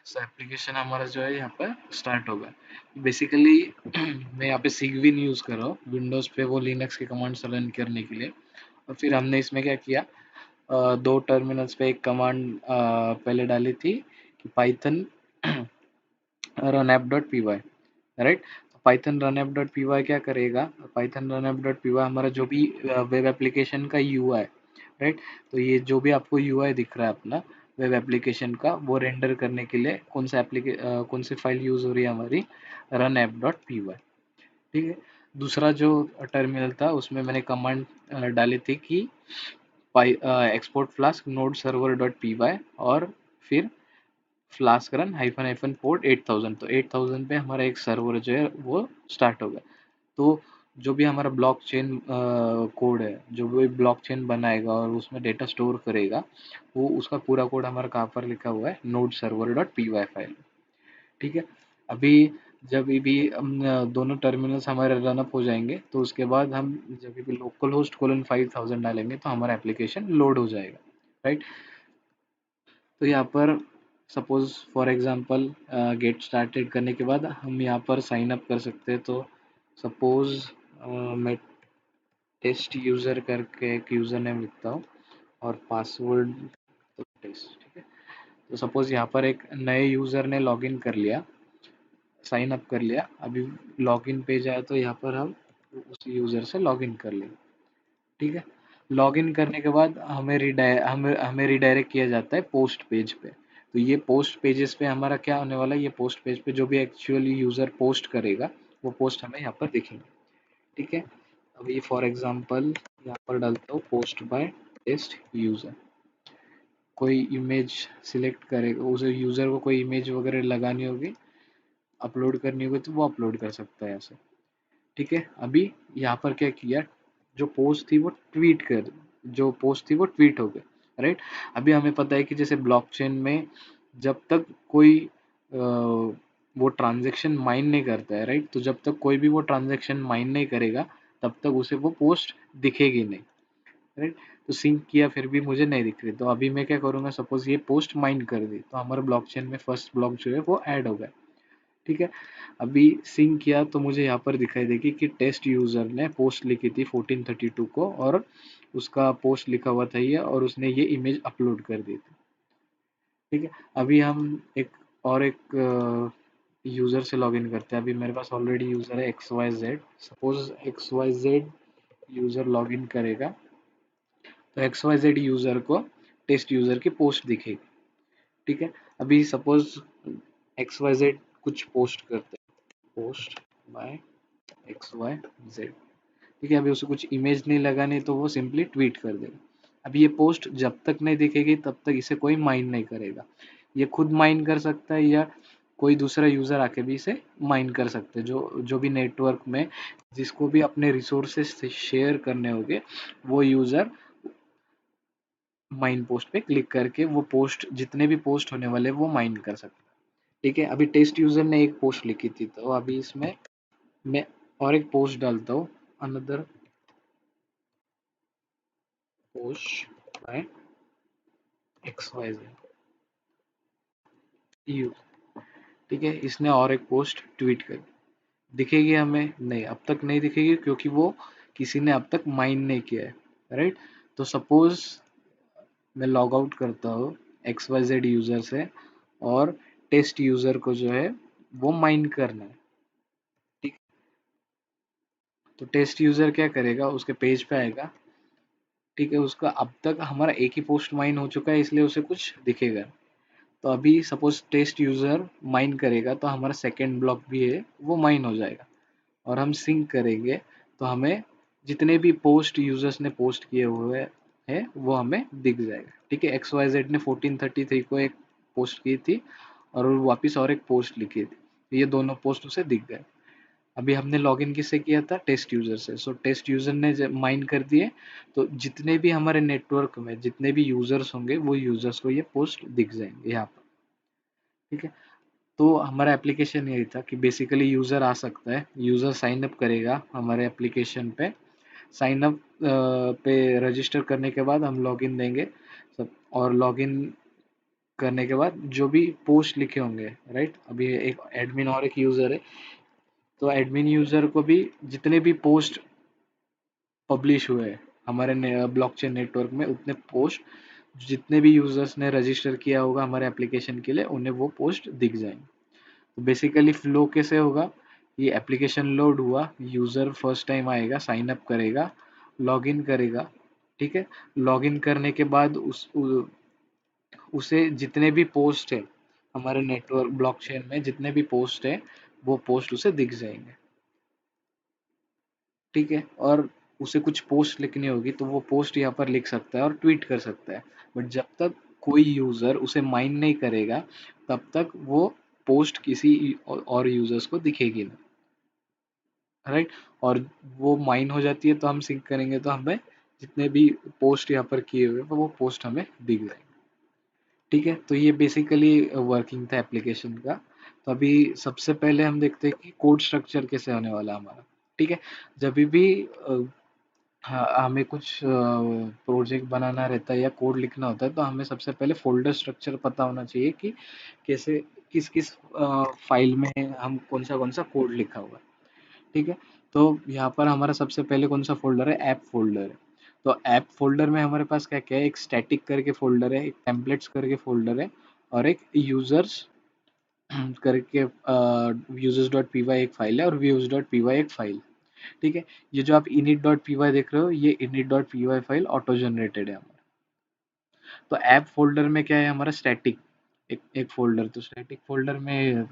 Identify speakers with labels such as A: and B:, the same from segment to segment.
A: सो application हमारा जो है यहाँ पर स्टार्ट होगा। बेसिकली मैं यहाँ पे सिगविन यूज़ कर रहा हूँ विंडोज़ पे वो लिनक्स के कमांड्स रन करने के लिए। और फिर हमने इसमें क्या किया, दो टर्मिनल्स पे एक कमांड पहले डाली थी कि Python run app dot P Y, right. Python run app dot P Y क्या करेगा, Python run app dot P Y हमारा जो भी वेब एप्लीकेशन का यू आई, राइट। तो ये जो भी आपको यू आई दिख रहा है अपना वेब एप्लीकेशन का, वो रेंडर करने के लिए कौन सी फाइल यूज़ हो रही है हमारी, run app dot P Y, ठीक है। दूसरा जो टर्मिनल था उसमें मैंने कमांड डाली थी कि export Flask node server dot P Y, और फिर Flask run hyphen hyphen port 8000, तो 8000 पे हमारा एक सर्वर जो है वो स्टार्ट होगा। तो जो भी हमारा ब्लॉकचेन कोड है, जो भी ब्लॉकचेन बनाएगा और उसमें डेटा स्टोर करेगा, वो उसका पूरा कोड हमारा कहाँ पर लिखा हुआ है, node server dot P Y file, ठीक है। अभी जब भी हम दोनों टर्मिनल्स हमारे रनअप हो जाएंगे, तो उसके बाद हम जब भी लोकल होस्ट कोलन 5000 डालेंगे तो हमारा एप्लीकेशन लोड हो जाएगा, राइट। तो यहाँ पर suppose for example get started करने के बाद हम यहाँ पर साइन अप कर सकते हैं। तो सपोज मैं टेस्ट यूज़र करके एक यूज़र नेम लिखता हूँ और पासवर्ड तो टेस्ट, ठीक है। तो सपोज यहाँ पर एक नए यूज़र ने लॉगिन कर लिया, साइन अप कर लिया। अभी लॉगिन पेज आया तो यहाँ पर हम उस यूज़र से लॉगिन कर लेंगे, ठीक है। लॉगिन करने के बाद हमें रिडायरेक्ट किया जाता है पोस्ट पेज पे। तो ये पोस्ट पेजेस पे हमारा क्या होने वाला है, ये पोस्ट पेज पे जो भी एक्चुअली यूज़र पोस्ट करेगा वो पोस्ट हमें यहाँ पर दिखेंगे, ठीक है। अभी फॉर एग्जांपल यहाँ पर डालता हूँ पोस्ट बाय टेस्ट यूज़र। कोई इमेज सिलेक्ट करेगा, उस यूज़र को कोई इमेज वगैरह लगानी होगी, अपलोड करनी होगी, तो वो अपलोड कर सकता है ऐसे, ठीक है। अभी यहाँ पर क्या किया, जो पोस्ट थी वो जो पोस्ट थी वो ट्वीट हो गई, राइट। अभी हमें पता है कि जैसे ब्लॉकचेन में जब तक कोई वो ट्रांजैक्शन माइन नहीं करता है, राइट, तो जब तक कोई भी वो ट्रांजैक्शन माइन नहीं करेगा तब तक उसे वो पोस्ट दिखेगी नहीं, राइट। तो सिंक किया फिर भी मुझे नहीं दिख रही, तो अभी मैं क्या करूँगा, सपोज ये पोस्ट माइन कर दी तो हमारे ब्लॉकचेन में फर्स्ट ब्लॉक जो है वो ऐड हो गया, ठीक है। अभी सिंक किया तो मुझे यहाँ पर दिखाई देगी कि टेस्ट यूजर ने पोस्ट लिखी थी 1432 को, और उसका पोस्ट लिखा हुआ था ये, और उसने ये इमेज अपलोड कर दी थी, ठीक है। अभी हम एक यूजर से लॉगिन करते हैं। अभी मेरे पास ऑलरेडी यूजर है X Y Z, suppose X Y Z user login करेगा तो एक्स वाई जेड यूजर को टेस्ट यूजर की पोस्ट दिखेगी, ठीक है। अभी सपोज एक्स वाई जेड कुछ पोस्ट करते हैं, post by X Y Z, ठीक है। अभी उसे कुछ इमेज नहीं लगानी तो वो सिंपली ट्वीट कर देगा। अभी ये पोस्ट जब तक नहीं दिखेगी तब तक इसे कोई माइन नहीं करेगा। ये खुद माइन कर सकता है या कोई दूसरा यूजर आके भी इसे माइन कर सकते हैं, जो जो भी नेटवर्क में जिसको भी अपने रिसोर्सेस से शेयर करने होंगे, वो यूजर माइन पोस्ट पे क्लिक करके वो पोस्ट, जितने भी पोस्ट होने वाले वो माइन कर सकते हैं, ठीक है। अभी टेस्ट यूजर ने एक पोस्ट लिखी थी, तो अभी इसमें मैं और एक पोस्ट डालता हूँ, another post by X Y Z, ठीक है। इसने और एक पोस्ट ट्वीट कर, दिखेगी हमें? नहीं, अब तक नहीं दिखेगी क्योंकि वो किसी ने अब तक माइन नहीं किया है, राइट। तो सपोज मैं लॉग आउट करता हूँ एक्स वाई जेड यूजर से, और टेस्ट यूजर को जो है वो माइन करना है, ठीक। तो टेस्ट यूजर क्या करेगा, उसके पेज पे आएगा, ठीक है। उसका अब तक हमारा एक ही पोस्ट माइन हो चुका है इसलिए उसे कुछ दिखेगा। तो अभी सपोज टेस्ट यूजर माइन करेगा तो हमारा सेकेंड ब्लॉक भी है वो माइन हो जाएगा, और हम सिंक करेंगे तो हमें जितने भी पोस्ट यूजर्स ने पोस्ट किए हुए हैं वो हमें दिख जाएगा, ठीक है। एक्स वाई जेड ने 1433 को एक पोस्ट की थी और वापस और एक पोस्ट लिखी थी, तो ये दोनों पोस्ट उसे दिख गए। अभी हमने लॉगिन किससे किया था, टेस्ट यूजर से। सो टेस्ट यूजर ने जब माइन कर दिए तो जितने भी हमारे नेटवर्क में जितने भी यूजर्स होंगे वो यूजर्स को ये पोस्ट दिख जाएंगे यहाँ पर, ठीक है। तो हमारा एप्लीकेशन यही था कि बेसिकली यूज़र आ सकता है, यूज़र साइन अप करेगा हमारे एप्लीकेशन पे, साइन अप पे रजिस्टर करने के बाद हम लॉगिन देंगे सब, और लॉगिन करने के बाद जो भी पोस्ट लिखे होंगे, राइट, अभी एक एडमिन और एक यूजर है, तो एडमिन यूजर को भी जितने भी पोस्ट पब्लिश हुए हैं हमारे ब्लॉकचेन नेटवर्क में, उतने पोस्ट जितने भी यूजर्स ने रजिस्टर किया होगा हमारे एप्लीकेशन के लिए, उन्हें वो पोस्ट दिख जाएंगे। तो बेसिकली फ्लो कैसे होगा, ये एप्लीकेशन लोड हुआ, यूजर फर्स्ट टाइम आएगा, साइन अप करेगा, लॉगिन करेगा, ठीक है। लॉगिन करने के बाद उसे जितने भी पोस्ट है हमारे नेटवर्क ब्लॉकचेन में, जितने भी पोस्ट है वो पोस्ट उसे दिख जाएंगे, ठीक है। और उसे कुछ पोस्ट लिखनी होगी तो वो पोस्ट यहाँ पर लिख सकता है और ट्वीट कर सकता है। बट जब तक कोई यूजर उसे माइन नहीं करेगा, तब तक वो पोस्ट किसी और यूजर्स को दिखेगी नहीं, राइट। और वो माइन हो जाती है तो हम सिंक करेंगे तो हमें जितने भी पोस्ट यहाँ पर किए हुए वो पोस्ट हमें दिख जाएंगे, ठीक है। तो ये बेसिकली वर्किंग था एप्लीकेशन का। तो अभी सबसे पहले हम देखते हैं कि कोड स्ट्रक्चर कैसे होने वाला है हमारा, ठीक है। जब भी हाँ, हमें कुछ प्रोजेक्ट बनाना रहता है या कोड लिखना होता है, तो हमें सबसे पहले फोल्डर स्ट्रक्चर पता होना चाहिए कि कैसे किस किस फाइल में हम कौन सा कोड लिखा हुआ है, ठीक है। तो यहाँ पर हमारा सबसे पहले कौन सा फोल्डर है, ऐप फोल्डर है। तो ऐप फोल्डर में हमारे पास क्या क्या है, एक स्टैटिक करके फोल्डर है, एक टेम्पलेट्स करके फोल्डर है, और एक यूजर्स करके यूजर्स डॉट पी वाई एक फाइल है, और व्यूज डॉट पी वाई एक फाइल, ठीक है। ये जो आप init डॉट पी वाई देख रहे हो, ये init dot P Y file auto generated है हमारा। तो ऐप फोल्डर में क्या है हमारा, स्टैटिक एक फोल्डर, तो स्टैटिक फोल्डर में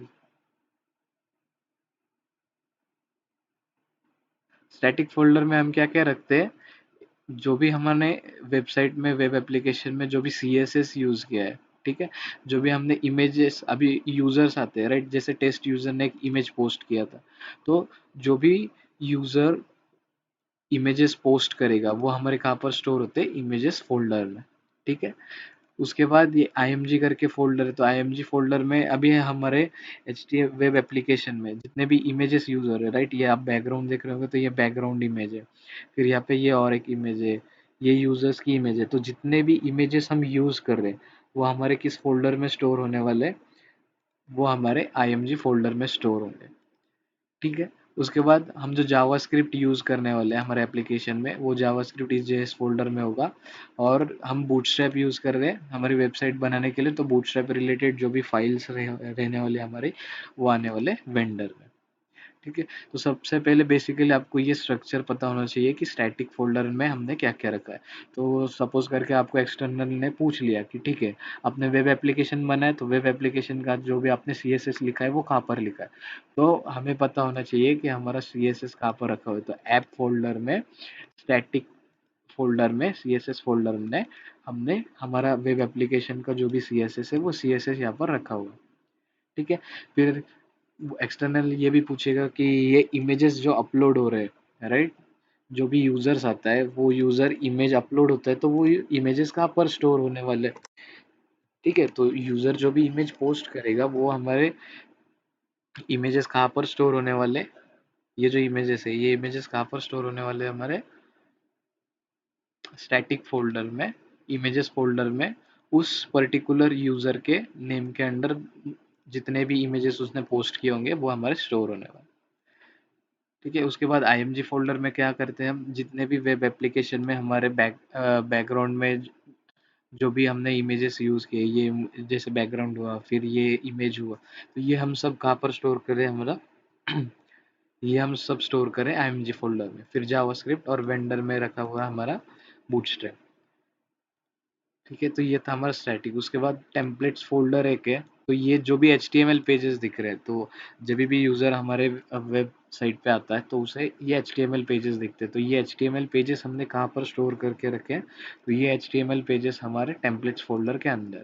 A: स्टैटिक फोल्डर में हम क्या क्या रखते हैं, जो भी हमने वेबसाइट में, वेब एप्लीकेशन में जो भी CSS यूज किया है, ठीक है। जो भी हमने इमेजेस, अभी यूजर्स आते हैं, राइट, जैसे टेस्ट यूजर ने एक इमेज पोस्ट किया था, तो जो भी यूजर इमेजेस पोस्ट करेगा वो हमारे कहाँ पर स्टोर होते हैं, इमेजेस फोल्डर में, ठीक है। उसके बाद ये IMG करके फोल्डर है, तो IMG फोल्डर में अभी है हमारे HTML वेब एप्लीकेशन में जितने भी इमेजेस यूज हो रहे हैं, राइट, ये आप बैकग्राउंड देख रहे होंगे तो ये बैकग्राउंड इमेज है, फिर यहाँ पे ये और एक इमेज है, ये यूजर्स की इमेज है। तो जितने भी इमेजेस हम यूज कर रहे हैं वो हमारे किस फोल्डर में स्टोर होने वाले हैं, वो हमारे IMG फोल्डर में स्टोर होंगे, ठीक है। उसके बाद हम जो जावास्क्रिप्ट यूज़ करने वाले हैं हमारे एप्लीकेशन में, वो जावास्क्रिप्ट EJS फोल्डर में होगा। और हम बूटस्ट्रैप यूज़ कर रहे हैं हमारी वेबसाइट बनाने के लिए, तो बूटस्ट्रैप रिलेटेड जो भी फाइल्स रहने वाले हमारे, वो आने वाले वेंडर में, ठीक है। तो सबसे पहले बेसिकली आपको ये स्ट्रक्चर पता होना चाहिए कि स्टैटिक फोल्डर में हमने क्या क्या रखा है। तो सपोज करके आपको एक्सटर्नल ने पूछ लिया कि ठीक है, आपने वेब एप्लीकेशन बनाया, तो वेब एप्लीकेशन का जो भी आपने CSS लिखा है वो कहाँ पर लिखा है, तो हमें पता होना चाहिए कि हमारा CSS कहाँ पर रखा हुआ है। तो ऐप फोल्डर में, स्टैटिक फोल्डर में, CSS फोल्डर में हमने हमारा वेब एप्लीकेशन का जो भी CSS है वो CSS यहाँ पर रखा हुआ है, ठीक है। फिर एक्सटर्नल ये भी पूछेगा कि ये इमेजेस जो अपलोड हो रहे हैं, राइट, जो भी यूजर्स आता है वो यूजर इमेज अपलोड होता है, तो वो इमेजेस कहाँ पर स्टोर होने वाले हैं, ठीक है। तो यूजर जो भी इमेज पोस्ट करेगा वो हमारे इमेजेस कहाँ पर स्टोर होने वाले, ये जो इमेजेस है ये इमेजेस कहाँ पर स्टोर होने वाले हैं, हमारे स्टैटिक फोल्डर में, इमेजेस फोल्डर में, उस पर्टिकुलर यूजर के नेम के अंडर जितने भी इमेजेस उसने पोस्ट किए होंगे वो हमारे स्टोर होने वाले, ठीक है। उसके बाद IMG फोल्डर में क्या करते हैं, हम जितने भी वेब एप्लीकेशन में हमारे बैकग्राउंड में जो भी हमने इमेजेस यूज किए, ये जैसे बैकग्राउंड हुआ, फिर ये इमेज हुआ, तो ये हम सब कहाँ पर स्टोर करें हमारा ये हम सब स्टोर करें IMG फोल्डर में। फिर जावास्क्रिप्ट और वेंडर में रखा हुआ है हमारा बूटस्ट्रैप, ठीक है। तो ये था हमारा स्टैटिक। उसके बाद टेम्पलेट्स फोल्डर एक है, तो ये जो भी HTML पेजेस दिख रहे हैं, तो जब भी यूज़र हमारे वेबसाइट पे आता है तो उसे ये HTML पेजेस दिखते हैं, तो ये HTML पेजेस हमने कहाँ पर स्टोर करके रखे हैं, तो ये HTML पेजेस हमारे टेम्पलेट्स फोल्डर के अंदर,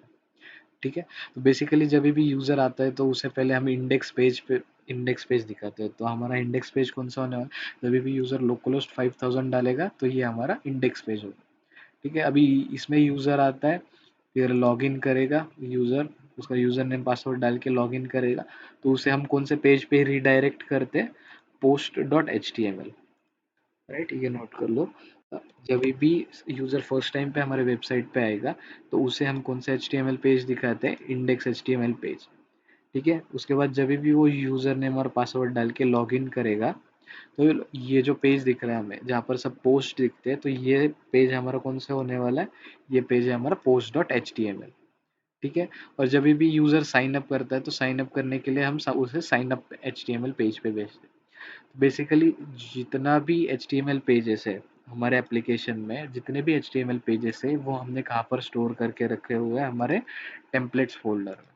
A: ठीक है। तो बेसिकली जब भी यूज़र आता है तो उसे पहले हम इंडेक्स पेज दिखाते हैं। तो हमारा इंडेक्स पेज कौन सा होने वाला है, जब भी यूज़र लोकलहोस्ट 5000 डालेगा तो ये हमारा इंडेक्स पेज होगा, ठीक है। अभी इसमें यूज़र आता है, फिर लॉगिन करेगा यूज़र, उसका यूज़र नेम पासवर्ड डाल के लॉगिन करेगा, तो उसे हम कौन से पेज पे रिडायरेक्ट करते हैं, post.html, राइट, ये नोट कर लो। जब भी यूजर फर्स्ट टाइम पे हमारे वेबसाइट पे आएगा तो उसे हम कौन सा HTML पेज दिखाते हैं, इंडेक्स HTML पेज। ठीक है, उसके बाद जब भी वो यूजर नेम और पासवर्ड डाल के लॉग इन करेगा तो ये जो पेज दिख रहा है हमें जहाँ पर सब पोस्ट दिखते हैं, तो ये पेज हमारा कौन सा होने वाला है, ये पेज है हमारा post.html। ठीक है, और जब भी यूजर साइन अप करता है तो साइन अप करने के लिए हम उसे साइन अप HTML पेज पे भेजते हैं। बेसिकली जितना भी HTML पेजेस है हमारे एप्लीकेशन में, जितने भी HTML पेजेस है वो हमने कहाँ पर स्टोर करके रखे हुए हैं, हमारे टेम्पलेट्स फोल्डर में।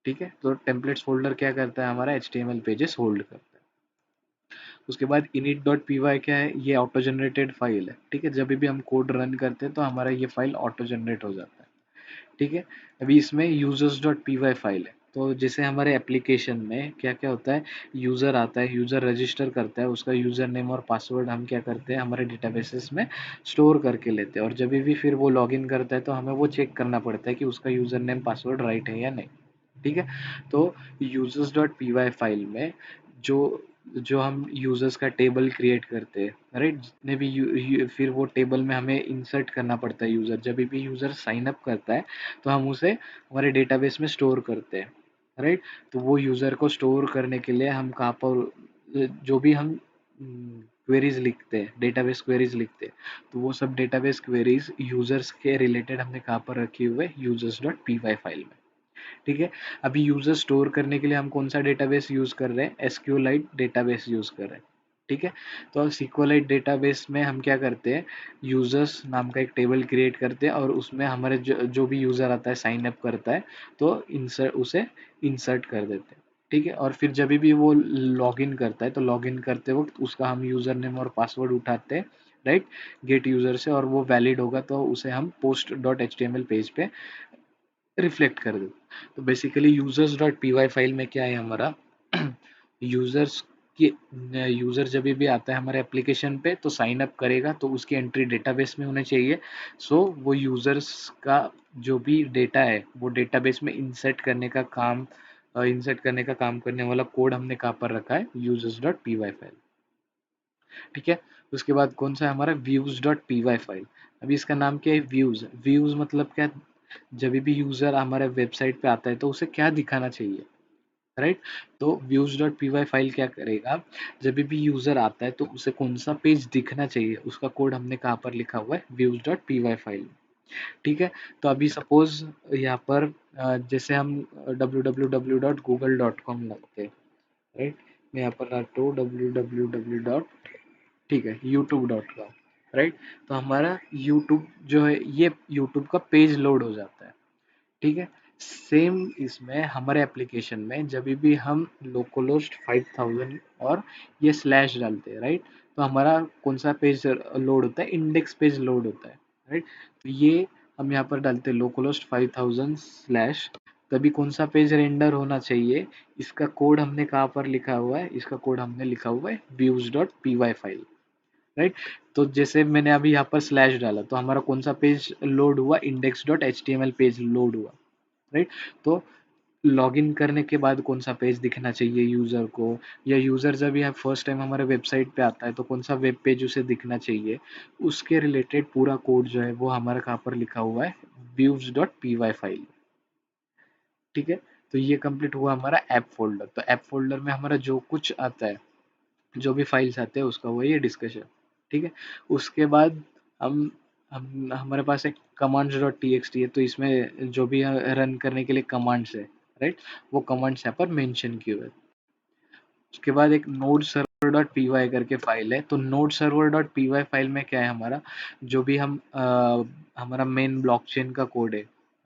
A: ठीक है, तो टेम्पलेट्स फोल्डर क्या करता है, हमारा HTML पेजेस होल्ड करता है। उसके बाद init.py क्या है, ये ऑटो जनरेटेड फाइल है। ठीक है, जब भी हम कोड रन करते हैं तो हमारा ये फाइल ऑटो जनरेट हो जाता है। ठीक है, अभी इसमें users.py फाइल है। तो जैसे हमारे एप्लीकेशन में क्या क्या होता है, यूज़र आता है, यूज़र रजिस्टर करता है, उसका यूज़र नेम और पासवर्ड हम क्या करते हैं, हमारे डेटाबेसेस में स्टोर करके लेते हैं, और जब भी फिर वो लॉगिन करता है तो हमें वो चेक करना पड़ता है कि उसका यूज़र नेम पासवर्ड राइट है या नहीं। ठीक है, तो users.py फाइल में जो जो हम यूजर्स का टेबल क्रिएट करते हैं, राइट, जितने भी फिर वो टेबल में हमें इंसर्ट करना पड़ता है यूजर, जब भी यूजर साइन अप करता है तो हम उसे हमारे डेटाबेस में स्टोर करते हैं। राइट, तो वो यूजर को स्टोर करने के लिए हम कहाँ पर जो भी हम क्वेरीज लिखते हैं, डेटाबेस क्वेरीज लिखते हैं, तो वो सब डेटाबेस क्वेरीज यूजर्स के रिलेटेड हमने कहाँ पर रखी हुए, users.py फाइल में। ठीक है, अभी यूजर स्टोर करने के लिए हम कौन सा डेटाबेस यूज कर रहे हैं, एसक्यूलाइट डेटाबेस यूज कर रहे हैं। ठीक है, तो सिक्वलाइट डेटाबेस में हम क्या करते हैं, यूजर्स नाम का एक टेबल क्रिएट करते हैं और उसमें हमारे जो भी यूजर आता है साइन अप करता है तो इंसर्ट उसे इंसर्ट कर देते हैं। ठीक है, और फिर जब भी वो लॉग इन करता है तो लॉग इन करते वक्त उसका हम यूजर नेम और पासवर्ड उठाते हैं, राइट, गेट यूजर से, और वो वैलिड होगा तो उसे हम post.html पेज पे रिफ्लेक्ट कर दे। तो बेसिकली users.py फाइल में क्या है हमारा, यूजर्स की यूजर जब भी आता है हमारे एप्लीकेशन पे तो साइन अप करेगा तो उसकी एंट्री डेटाबेस में होनी चाहिए। सो वो यूजर्स का जो भी डेटा है वो डेटाबेस में इंसर्ट करने का काम करने वाला कोड हमने कहाँ पर रखा है, users.py फाइल। ठीक है, उसके बाद कौन सा है हमारा views.py फाइल। अभी इसका नाम क्या है, व्यूज। व्यूज मतलब क्या, जब भी यूजर हमारे वेबसाइट पे आता है तो उसे क्या दिखाना चाहिए, राइट। तो views.py फाइल क्या करेगा, जब भी यूजर आता है तो उसे कौन सा पेज दिखना चाहिए उसका कोड हमने कहाँ पर लिखा हुआ है, views.py फाइल। ठीक है, तो अभी सपोज यहाँ पर जैसे हम www.google.com लगते हैं, राइट, मैं यहाँ पर डालता हूँ www. ठीक है, youtube.com, राइट। तो हमारा यूट्यूब जो है ये यूट्यूब का पेज लोड हो जाता है। ठीक है, सेम इसमें हमारे एप्लीकेशन में जब भी हम लोकोलोस्ट 5000 और ये स्लैश डालते हैं, राइट, तो हमारा कौन सा पेज लोड होता है, इंडेक्स पेज लोड होता है, राइट। तो ये हम यहाँ पर डालते हैं लोकोलोस्ट 5000 स्लैश, तभी कौन सा पेज रेंडर होना चाहिए, इसका कोड हमने कहाँ पर लिखा हुआ है, इसका कोड हमने लिखा हुआ है views.py फाइल, राइट। तो जैसे मैंने अभी यहाँ पर स्लैश डाला तो हमारा कौन सा पेज लोड हुआ, index.html पेज लोड हुआ, राइट। तो लॉगिन करने के बाद कौन सा पेज दिखना चाहिए यूजर को, या यूजर जब यह फर्स्ट टाइम हमारे वेबसाइट पे आता है तो कौन सा वेब पेज उसे दिखना चाहिए, उसके रिलेटेड पूरा कोड जो है वो हमारा कहाँ पर लिखा हुआ है, views.py फाइल। ठीक है, तो ये कंप्लीट हुआ हमारा ऐप फोल्डर। तो ऐप फोल्डर में हमारा जो कुछ आता है, जो भी फाइल्स आते हैं उसका वही है डिस्कशन। ठीक है, उसके बाद हम हमारे पास एक commands.txt है, तो इसमें जो भी रन करने के लिए कमांड्स है, राइट, वो कमांड्स यहाँ पर मेंशन किए हुए हैं। उसके बाद एक node server dot P Y करके फाइल है, तो node server dot P Y file में क्या है हमारा, जो भी हमारा मेन ब्लॉकचेन का कोड है,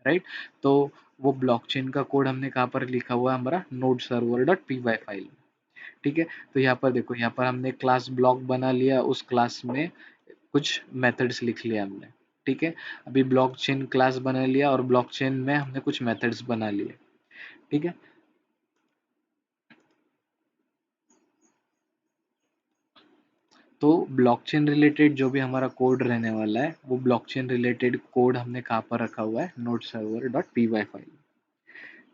A: राइट, तो वो ब्लॉकचेन का कोड हमने कहाँ पर लिखा हुआ है, हमारा node server dot P Y file. ठीक है, तो यहाँ पर देखो, यहाँ पर हमने क्लास ब्लॉक बना लिया, उस क्लास में कुछ मेथड्स लिख लिया हमने। ठीक है, अभी ब्लॉकचेन क्लास बना लिया और ब्लॉकचेन में हमने कुछ मेथड्स बना लिए। ठीक है, तो ब्लॉकचेन रिलेटेड जो भी हमारा कोड रहने वाला है वो ब्लॉकचेन रिलेटेड कोड हमने कहाँ पर रखा हुआ है, node server dot P Y file.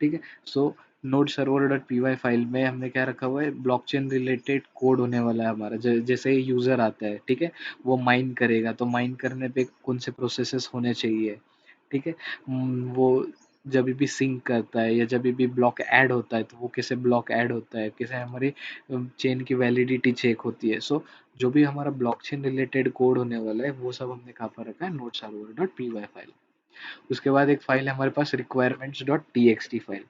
A: ठीक है। So node server dot P Y file में हमने क्या रखा हुआ है, ब्लॉकचेन रिलेटेड कोड होने वाला है हमारा। जैसे यूजर आता है, ठीक है, वो माइन करेगा, तो माइन करने पे कौन से प्रोसेसेस होने चाहिए, ठीक है। वो जब भी सिंक करता है या जब भी ब्लॉक ऐड होता है, तो वो कैसे ब्लॉक ऐड होता है, कैसे हमारी चेन की वैलिडिटी चेक होती है। सो जो भी हमारा ब्लॉकचेन रिलेटेड कोड होने वाला है, वो सब हमने कहाँ पर रखा है, node server dot P Y file. उसके बाद एक फाइल है हमारे पास, requirements dot T X T file.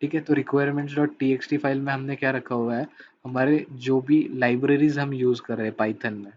A: ठीक है, तो requirements dot T X T file में हमने क्या रखा हुआ है, हमारे जो भी लाइब्रेरीज हम यूज कर रहे हैं पाइथन में,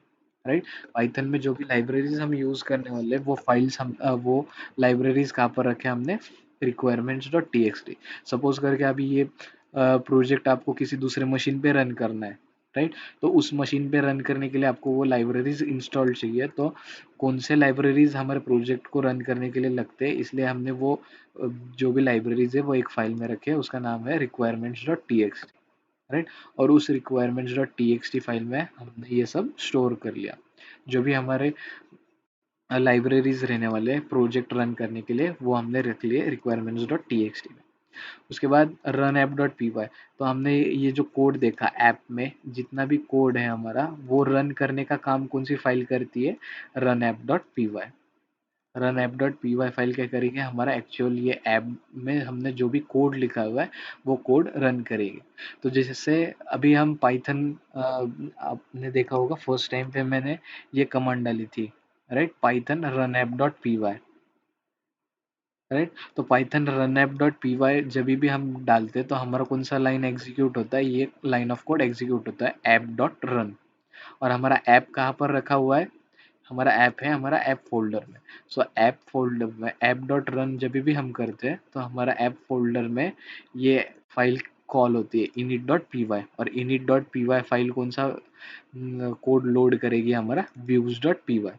A: राइट। पाइथन में जो भी लाइब्रेरीज हम यूज करने वाले हैं, वो फाइल्स हम वो लाइब्रेरीज कहाँ पर रखे हैं हमने, requirements dot T X T. Suppose करके अभी ये प्रोजेक्ट आपको किसी दूसरे मशीन पे रन करना है, राइट। तो उस मशीन पे रन करने के लिए आपको वो लाइब्रेरीज इंस्टॉल चाहिए। तो कौन से लाइब्रेरीज हमारे प्रोजेक्ट को रन करने के लिए लगते हैं, इसलिए हमने वो जो भी लाइब्रेरीज है वो एक फाइल में रखे हैं, उसका नाम है requirements dot T X T, right. और उस requirements dot T X T file में हमने ये सब स्टोर कर लिया, जो भी हमारे लाइब्रेरीज रहने वाले हैं प्रोजेक्ट रन करने के लिए, वो हमने रख लिए requirements dot T X T में। उसके बाद run app dot P Y, तो हमने ये जो कोड देखा ऐप में, जितना भी कोड है हमारा, वो रन करने का काम कौन सी फाइल करती है, run app dot P Y. Run app dot P Y file क्या करेगी, हमारा एक्चुअल ये ऐप में हमने जो भी कोड लिखा हुआ है, वो कोड रन करेगी। तो जैसे अभी हम पाइथन, आपने देखा होगा फर्स्ट टाइम पे मैंने ये कमांड डाली थी, right, Python run app dot P Y, right. तो Python run app dot P Y जब भी हम डालते हैं, तो हमारा कौन सा लाइन एग्जीक्यूट होता है, ये लाइन ऑफ कोड एग्जीक्यूट होता है ऐप डॉट रन। और हमारा ऐप कहाँ पर रखा हुआ है, हमारा ऐप है हमारा ऐप फोल्डर में। सो ऐप फोल्डर में ऐप डॉट रन जब भी हम करते हैं, तो हमारा ऐप फोल्डर में ये फाइल कॉल होती है init डॉट पी वाई। और init dot P Y file कौन सा कोड लोड करेगी, हमारा views डॉट पी वाई।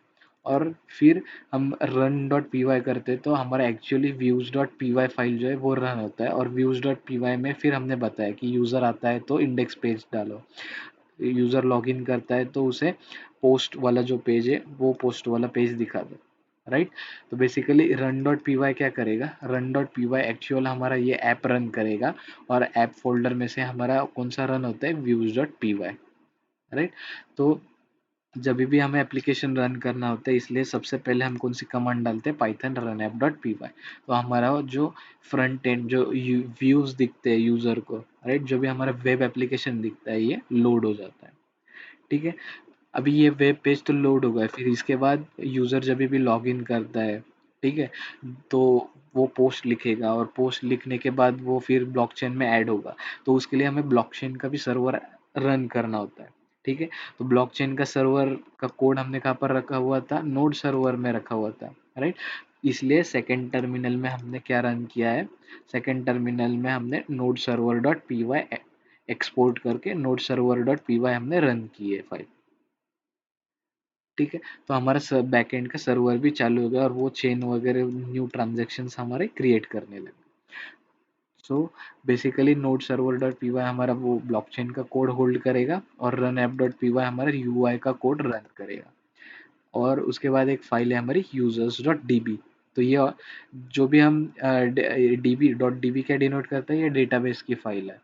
A: और फिर हम रन डॉट पी वाई करते हैं, तो हमारा actually views dot P Y file जो है वो रन होता है। और views डॉट पी वाई में फिर हमने बताया कि यूज़र आता है तो इंडेक्स पेज डालो, यूज़र लॉगिन करता है तो उसे पोस्ट वाला जो पेज है वो पोस्ट वाला पेज दिखा दो, राइट। तो basically run dot P Y क्या करेगा, run dot P Y actual हमारा ये ऐप रन करेगा। और ऐप फोल्डर में से हमारा कौन सा रन होता है, views dot P Y, right. तो जब भी हमें एप्लीकेशन रन करना होता है, इसलिए सबसे पहले हम कौन सी कमांड डालते हैं, Python run app dot P Y. तो हमारा जो फ्रंट एंड जो व्यूज दिखते हैं यूजर को, राइट, जो भी हमारा वेब एप्लीकेशन दिखता है, ये लोड हो जाता है। ठीक है, अभी ये वेब पेज तो लोड होगा, फिर इसके बाद यूज़र जब भी लॉग इन करता है, ठीक है, तो वो पोस्ट लिखेगा, और पोस्ट लिखने के बाद वो फिर ब्लॉकचेन में ऐड होगा। तो उसके लिए हमें ब्लॉकचेन का भी सर्वर रन करना होता है, ठीक है। तो ब्लॉकचेन का सर्वर का कोड हमने कहाँ पर रखा हुआ था, नोड सर्वर में रखा हुआ था, राइट। इसलिए सेकेंड टर्मिनल में हमने क्या रन किया है, सेकेंड टर्मिनल में हमने node server dot P Y export करके node server dot P Y हमने रन की है फाइल, ठीक है। तो हमारा बैकएंड का सर्वर भी चालू हो गया, और वो चेन वगैरह न्यू ट्रांजेक्शन्स हमारे क्रिएट करने लगे। So basically node server dot P Y हमारा वो ब्लॉकचेन का कोड होल्ड करेगा, और run app dot P Y हमारा यूआई का कोड रन करेगा। और उसके बाद एक फाइल है हमारी यूजर्स डॉट डी बी। तो ये जो भी हम D B dot D B क्या डिनोट करता है, ये डेटाबेस की फाइल है,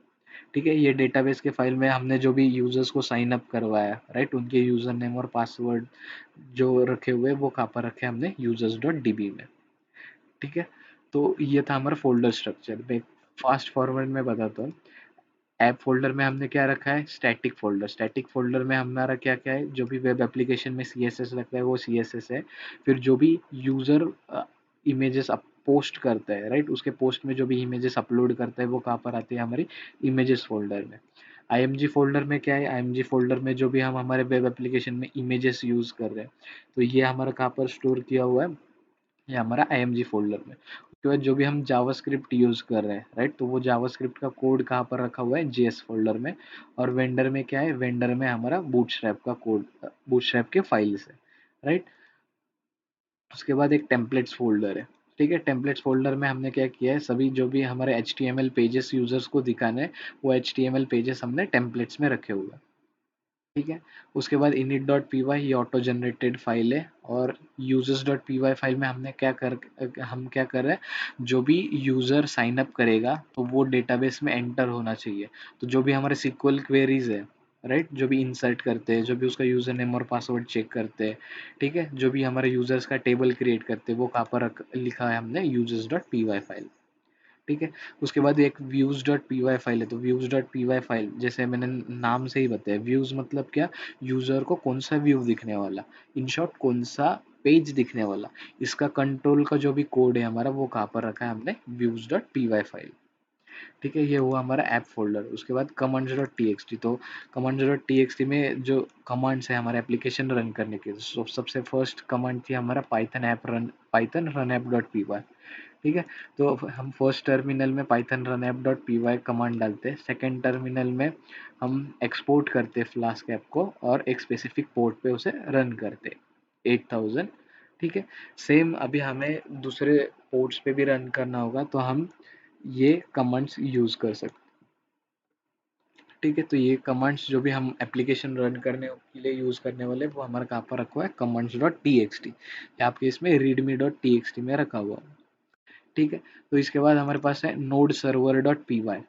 A: ठीक है। ये डेटाबेस के फाइल में हमने जो भी यूजर्स को साइन अप करवाया, राइट, उनके यूजर नेम और पासवर्ड जो रखे हुए वो कहाँ पर रखे हमने, यूजर्स डॉट डीबी में, ठीक है। तो ये था हमारा फोल्डर स्ट्रक्चर। मैं फास्ट फॉरवर्ड में बताता हूँ। ऐप फोल्डर में हमने क्या रखा है, स्टैटिक फोल्डर। स्टैटिक फोल्डर में हमारा क्या क्या है, जो भी वेब एप्लीकेशन में सी एस एस लगता है वो सी एस एस है। फिर जो भी यूजर इमेजेस पोस्ट करता है, राइट, उसके पोस्ट में जो भी इमेजेस अपलोड करता है वो कहाँ पर आती है, हमारी इमेजेस फोल्डर में। आईएमजी फोल्डर में क्या है, आईएमजी फोल्डर में जो भी हम हमारे वेब एप्लीकेशन में इमेजेस यूज कर रहे हैं, तो ये हमारा कहाँ पर स्टोर किया हुआ है, ये हमारा आईएमजी फोल्डर में। उसके बाद जो भी हम जावास्क्रिप्ट यूज कर रहे हैं, राइट, तो वो जावास्क्रिप्ट का कोड कहाँ पर रखा हुआ है, जेएस फोल्डर में। और वेंडर में क्या है, वेंडर में हमारा बूटस्ट्रैप का कोड, बूटस्ट्रैप के फाइल्स है, राइट। उसके बाद एक टेम्पलेट्स फोल्डर है, ठीक है। टेम्पलेट्स फोल्डर में हमने क्या किया है, सभी जो भी हमारे HTML पेजेस यूजर्स को दिखाने हैं, वो HTML पेजेस हमने टेम्पलेट्स में रखे हुए हैं। ठीक है। उसके बाद init.py ये ऑटो जनरेटेड फाइल है, और users.py फाइल में हम क्या कर रहे हैं, जो भी यूजर साइन अप करेगा तो वो डेटाबेस में एंटर होना चाहिए। तो जो भी हमारे SQL क्वेरीज है, राइट, जो भी इंसर्ट करते हैं, जो भी उसका यूजर नेम और पासवर्ड चेक करते हैं, ठीक है, जो भी हमारे यूजर्स का टेबल क्रिएट करते हैं, वो कहाँ पर लिखा है हमने, users.py फाइल। ठीक है। उसके बाद एक views dot P Y file है, तो views dot P Y file जैसे मैंने नाम से ही बताया, व्यूज मतलब क्या, यूजर को कौन सा व्यू दिखने वाला, इन शॉर्ट कौन सा पेज दिखने वाला, इसका कंट्रोल का जो भी कोड है हमारा, वो कहाँ पर रखा है हमने, views dot P Y file. ठीक है, ये हुआ हमारा ऐप फोल्डर। उसके बाद commands dot T X T, तो commands dot T X T में जो कमांड्स है हमारे एप्लीकेशन रन करने के, सबसे फर्स्ट कमांड थी हमारा Python run app dot P Y. ठीक है। तो हम फर्स्ट टर्मिनल में Python run app dot P Y command डालते हैं, सेकेंड टर्मिनल में हम एक्सपोर्ट करते हैं फ्लास्क ऐप को, और एक स्पेसिफिक पोर्ट पे उसे रन करते 8000। ठीक है। सेम अभी हमें दूसरे पोर्ट्स पे भी रन करना होगा, तो हम ये कमांड्स यूज कर सकते। ठीक है, तो ये कमांड्स जो भी हम एप्लीकेशन रन करने के लिए यूज करने वाले, वो हमारा कहाँ पर रखा हुआ है, commands dot T X T, आपके इसमें readme dot T X T में रखा हुआ है। ठीक है। तो इसके बाद हमारे पास है node server dot P Y.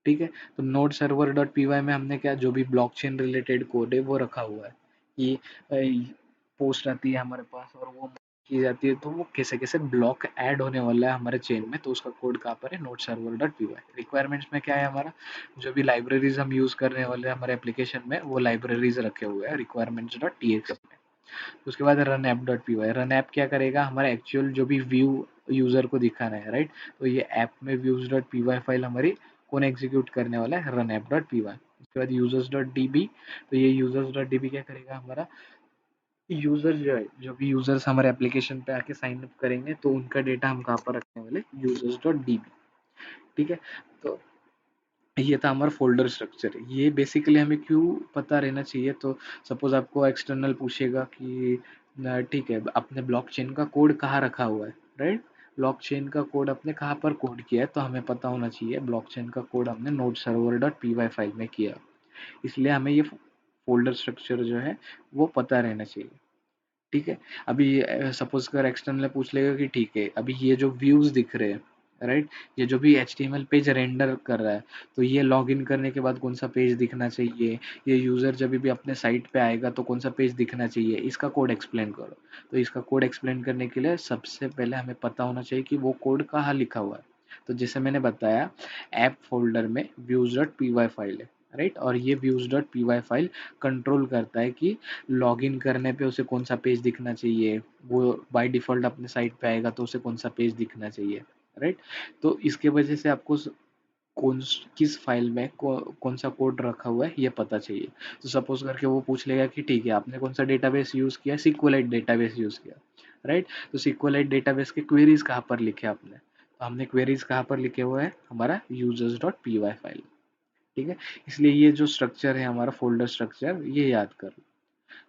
A: ठीक है। तो node server dot P Y में हमने क्या, जो भी ब्लॉकचेन रिलेटेड कोड है वो रखा हुआ है कि पोस्ट आती है हमारे पास और वो की जाती है, तो वो कैसे कैसे ब्लॉक ऐड होने वाला है हमारे चेन में, तो उसका कोड कहाँ पर है, node server dot P Y. Requirements में क्या है हमारा, जो भी लाइब्रेरीज हम यूज करने वाले हैं हमारे एप्लीकेशन में, वो लाइब्रेरीज रखे हुए हैं रिक्वायरमेंट्स डॉट टी एक्स में। उसके बाद run app dot P Y, run app क्या करेगा, हमारा एक्चुअल जो भी व्यू यूजर को दिखाना है, राइट, तो ये ऐप में views dot P Y file हमारी कौन एग्जीक्यूट करने वाला है, run app dot P Y. उसके बाद यूजर्स डॉट डी बी, तो ये यूजर्स डॉट डी बी क्या करेगा, हमारा यूजर जो है, जो भी यूजर्स हमारे एप्लीकेशन पे आके साइन अप करेंगे, तो उनका डेटा हम कहाँ पर रखने वाले, यूजर्स डॉट डी बी। ठीक है। तो ये था हमारा फ़ोल्डर स्ट्रक्चर। ये बेसिकली हमें क्यों पता रहना चाहिए, तो सपोज़ आपको एक्सटर्नल पूछेगा कि ठीक है, आपने ब्लॉकचेन का कोड कहाँ रखा हुआ है, राइट? ब्लॉकचेन का कोड आपने कहाँ पर कोड किया है, तो हमें पता होना चाहिए ब्लॉकचेन का कोड हमने node server dot P Y file में किया। इसलिए हमें ये फ़ोल्डर स्ट्रक्चर जो है, वो पता रहना चाहिए। ठीक है। अभी सपोज कर एक्सटर्नल पूछ लेगा कि ठीक है, अभी ये जो व्यूज दिख रहे हैं, राइट, ये जो भी HTML पेज रेंडर कर रहा है, तो ये लॉगिन करने के बाद कौन सा पेज दिखना चाहिए, ये यूजर जब भी अपने साइट पे आएगा तो कौन सा पेज दिखना चाहिए, इसका कोड एक्सप्लेन करो। तो इसका कोड एक्सप्लेन करने के लिए सबसे पहले हमें पता होना चाहिए कि वो कोड कहाँ लिखा हुआ है। तो जैसे मैंने बताया, ऐप फोल्डर में views dot P Y file है, राइट, और ये views dot P Y file control करता है कि लॉगिन करने पे उसे कौन सा पेज दिखना चाहिए, वो बाय डिफ़ॉल्ट अपने साइट पे आएगा तो उसे कौन सा पेज दिखना चाहिए, राइट। तो इसके वजह से आपको किस फाइल में कौन सा कोड रखा हुआ है ये पता चाहिए। तो सपोज करके वो पूछ लेगा कि ठीक है, आपने कौन सा डेटाबेस यूज़ किया, सिक्वलाइट डेटाबेस यूज़ किया, राइट, तो सिक्वलाइट डेटाबेस के क्वेरीज कहाँ पर लिखे आपने, तो हमने क्वेरीज कहाँ पर लिखे हुए हैं, हमारा users dot P Y file. ठीक है। इसलिए ये जो स्ट्रक्चर है हमारा फोल्डर स्ट्रक्चर, ये याद कर लो।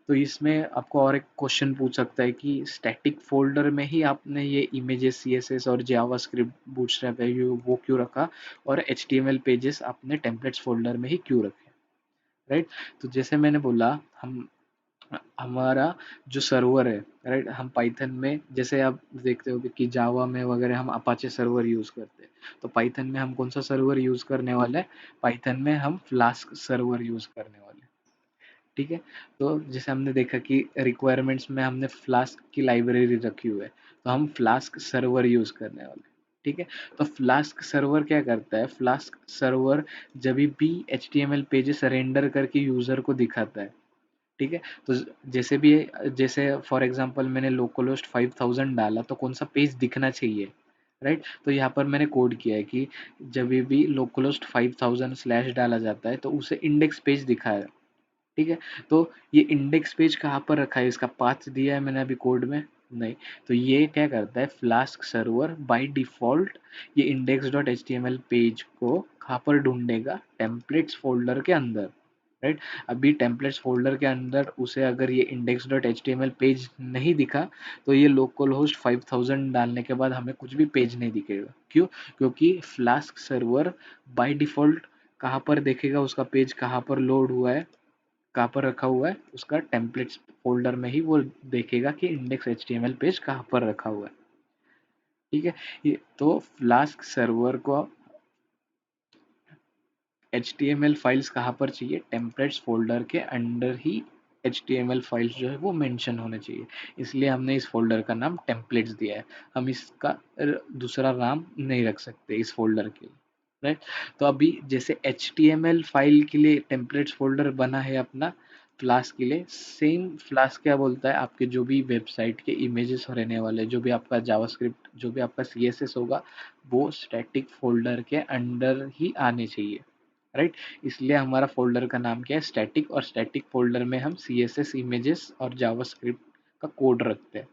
A: तो इसमें आपको और एक क्वेश्चन पूछ सकता है कि स्टैटिक फ़ोल्डर में ही आपने ये इमेजेस, सीएसएस और जावास्क्रिप्ट, बूटस्ट्रैप है वो क्यों रखा, और एचटीएमएल पेजेस आपने टेम्पलेट्स फ़ोल्डर में ही क्यों रखे, राइट। तो जैसे मैंने बोला, हम हमारा जो सर्वर है, राइट, हम पाइथन में जैसे आप देखते हो कि जावा में वगैरह हम अपाचे सर्वर यूज़ करते हैं, तो पाइथन में हम कौन सा सर्वर यूज़ करने वाले हैं, पाइथन में हम फ्लास्क सर्वर यूज़ करने वाले हैं। ठीक है। तो जैसे हमने देखा कि रिक्वायरमेंट्स में हमने फ्लास्क की लाइब्रेरी रखी हुई है, तो हम फ्लास्क सर्वर यूज़ करने वाले हैं। ठीक है। तो फ्लास्क सर्वर क्या करता है, फ्लास्क सर्वर जब भी HTML पेजेस रेंडर करके यूज़र को दिखाता है, ठीक है, तो जैसे भी, जैसे फॉर एग्जांपल मैंने लोकलहोस्ट 5000 डाला तो कौन सा पेज दिखना चाहिए, राइट, तो यहाँ पर मैंने कोड किया है कि जब भी लोकलहोस्ट 5000 स्लैश डाला जाता है तो उसे इंडेक्स पेज दिखाया। ठीक है। तो ये इंडेक्स पेज कहाँ पर रखा है, इसका पाथ दिया है मैंने अभी कोड में, नहीं, तो ये क्या करता है, फ्लास्क सर्वर बाय डिफ़ॉल्ट ये index dot H T M L page को कहाँ पर ढूंढेगा, टेम्पलेट्स फोल्डर के अंदर, राइट। अभी टेम्पलेट्स फोल्डर के अंदर उसे अगर ये index dot H T M L page नहीं दिखा, तो ये लोकल होस्ट 5000 डालने के बाद हमें कुछ भी पेज नहीं दिखेगा, क्यों, क्योंकि फ्लास्क सर्वर बाय डिफ़ॉल्ट कहाँ पर देखेगा उसका पेज कहाँ पर लोड हुआ है, कहाँ पर रखा हुआ है, उसका टेम्पलेट्स फोल्डर में ही वो देखेगा कि इंडेक्स एचटीएमएल पेज कहाँ पर रखा हुआ है। ठीक है, ये तो फ्लास्क सर्वर को HTML फाइल्स कहाँ पर चाहिए, टेम्पलेट्स फोल्डर के अंडर ही HTML फाइल्स जो है वो मेंशन होने चाहिए, इसलिए हमने इस फोल्डर का नाम टेम्पलेट्स दिया है। हम इसका दूसरा नाम नहीं रख सकते इस फोल्डर के लिए, राइट। तो अभी जैसे HTML फाइल के लिए टेम्पलेट्स फोल्डर बना है अपना, फ्लास्क के लिए सेम फ्लास्क क्या बोलता है, आपके जो भी वेबसाइट के इमेजेस रहने वाले, जो भी आपका जावास्क्रिप्ट, जो भी आपका CSS होगा, वो स्टैटिक फोल्डर के अंडर ही आने चाहिए, राइट। इसलिए हमारा फोल्डर का नाम क्या है, स्टैटिक, और स्टैटिक फोल्डर में हम CSS इमेजेस और जावास्क्रिप्ट का कोड रखते हैं।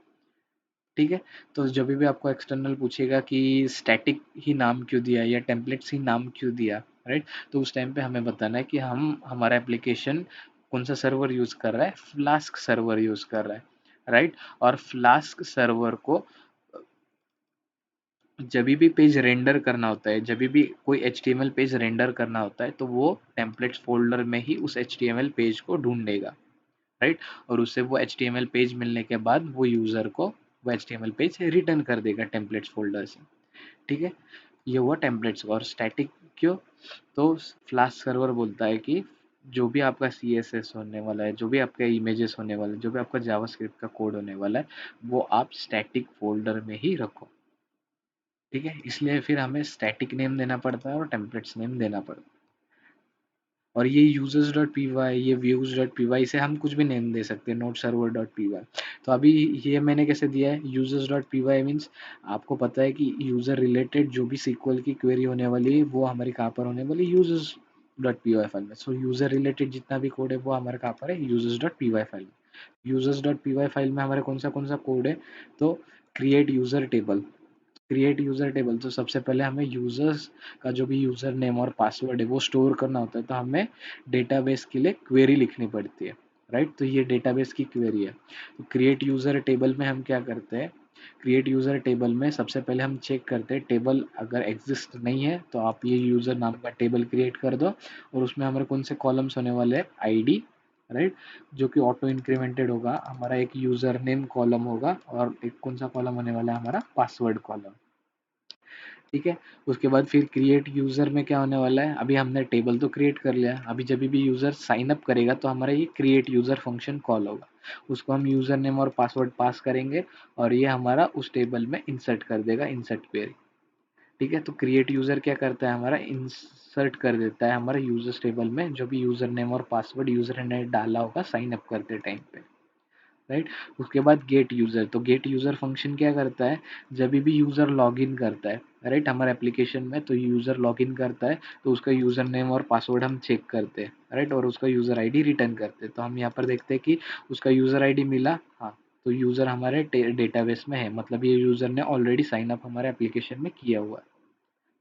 A: ठीक है, तो जब भी आपको एक्सटर्नल पूछेगा कि स्टैटिक ही नाम क्यों दिया या टेम्पलेट्स ही नाम क्यों दिया, राइट, तो उस टाइम पे हमें बताना है कि हम हमारा एप्लीकेशन कौन सा सर्वर यूज कर रहा है, फ्लास्क सर्वर यूज कर रहा है, राइट। और फ्लास्क सर्वर को जब भी पेज रेंडर करना होता है, जब भी कोई HTML पेज रेंडर करना होता है, तो वो टेम्पलेट्स फोल्डर में ही उस HTML पेज को ढूंढेगा, राइट। और उससे वो HTML पेज मिलने के बाद वो यूज़र को वो HTML पेज रिटर्न कर देगा टेम्पलेट्स फोल्डर से। ठीक है, ये हुआ टेम्पलेट्स। और स्टैटिक क्यों, तो फ्लास्क सर्वर बोलता है कि जो भी आपका CSS होने वाला है, जो भी आपका इमेजेस होने वाला है, जो भी आपका जावास्क्रिप्ट का कोड होने वाला है, वो आप स्टैटिक फोल्डर में ही रखो। ठीक है, इसलिए फिर हमें स्टैटिक नेम देना पड़ता है और टेम्पलेट्स नेम देना पड़ता है। और ये यूजर्स डॉट पी वाई, ये व्यूज डॉट पी वाई से हम कुछ भी नेम दे सकते हैं, node server dot P Y. तो अभी ये मैंने कैसे दिया है, users dot P Y means आपको पता है कि यूजर रिलेटेड जो भी SQL की क्वेरी होने वाली है वो हमारी कहाँ पर होने वाली, users dot P Y file में। सो यूजर रिलेटेड जितना भी कोड है वो हमारे कहाँ पर है, users dot P Y file में। Users dot P Y file में हमारे कौन सा कोड है, तो create user table. Create user table, तो सबसे पहले हमें यूजर्स का जो भी यूजर नेम और पासवर्ड है वो स्टोर करना होता है, तो हमें डेटाबेस के लिए क्वेरी लिखनी पड़ती है, राइट। तो ये डेटाबेस की क्वेरी है। तो क्रिएट यूजर टेबल में हम क्या करते हैं, क्रिएट यूजर टेबल में सबसे पहले हम चेक करते हैं टेबल अगर एग्जिस्ट नहीं है तो आप ये यूजर नाम का टेबल क्रिएट कर दो, और उसमें हमारे कौन से कॉलम्स होने वाले हैं, आईडी, राइट, जो कि ऑटो इंक्रीमेंटेड होगा, हमारा एक यूजर नेम कॉलम होगा, और एक कौन सा कॉलम होने वाला है, हमारा पासवर्ड कॉलम। ठीक है, उसके बाद फिर क्रिएट यूजर में क्या होने वाला है, अभी हमने टेबल तो क्रिएट कर लिया, अभी जब भी यूजर साइन अप करेगा तो हमारा ये क्रिएट यूजर फंक्शन कॉल होगा, उसको हम यूजर नेम और पासवर्ड पास करेंगे, और ये हमारा उस टेबल में इंसर्ट कर देगा, इंसर्ट क्वेरी। ठीक है, तो क्रिएट यूजर क्या करता है, हमारा इंसर्ट कर देता है हमारा यूजर्स टेबल में जो भी यूजर नेम और पासवर्ड यूजर ने डाला होगा साइन अप करते टाइम पे, राइट। उसके बाद गेट यूजर, तो गेट यूजर फंक्शन क्या करता है, जब भी यूजर लॉगिन करता है, राइट, हमारे एप्लीकेशन में, तो यूजर लॉगिन करता है तो उसका यूजर नेम और पासवर्ड हम चेक करते हैं, राइट, और उसका यूजर आईडी रिटर्न करते हैं। तो हम यहाँ पर देखते हैं कि उसका यूजर आईडी मिला, हाँ, तो यूजर हमारे डेटाबेस में है, मतलब ये यूजर ने ऑलरेडी साइन अप हमारे एप्लीकेशन में किया हुआ है।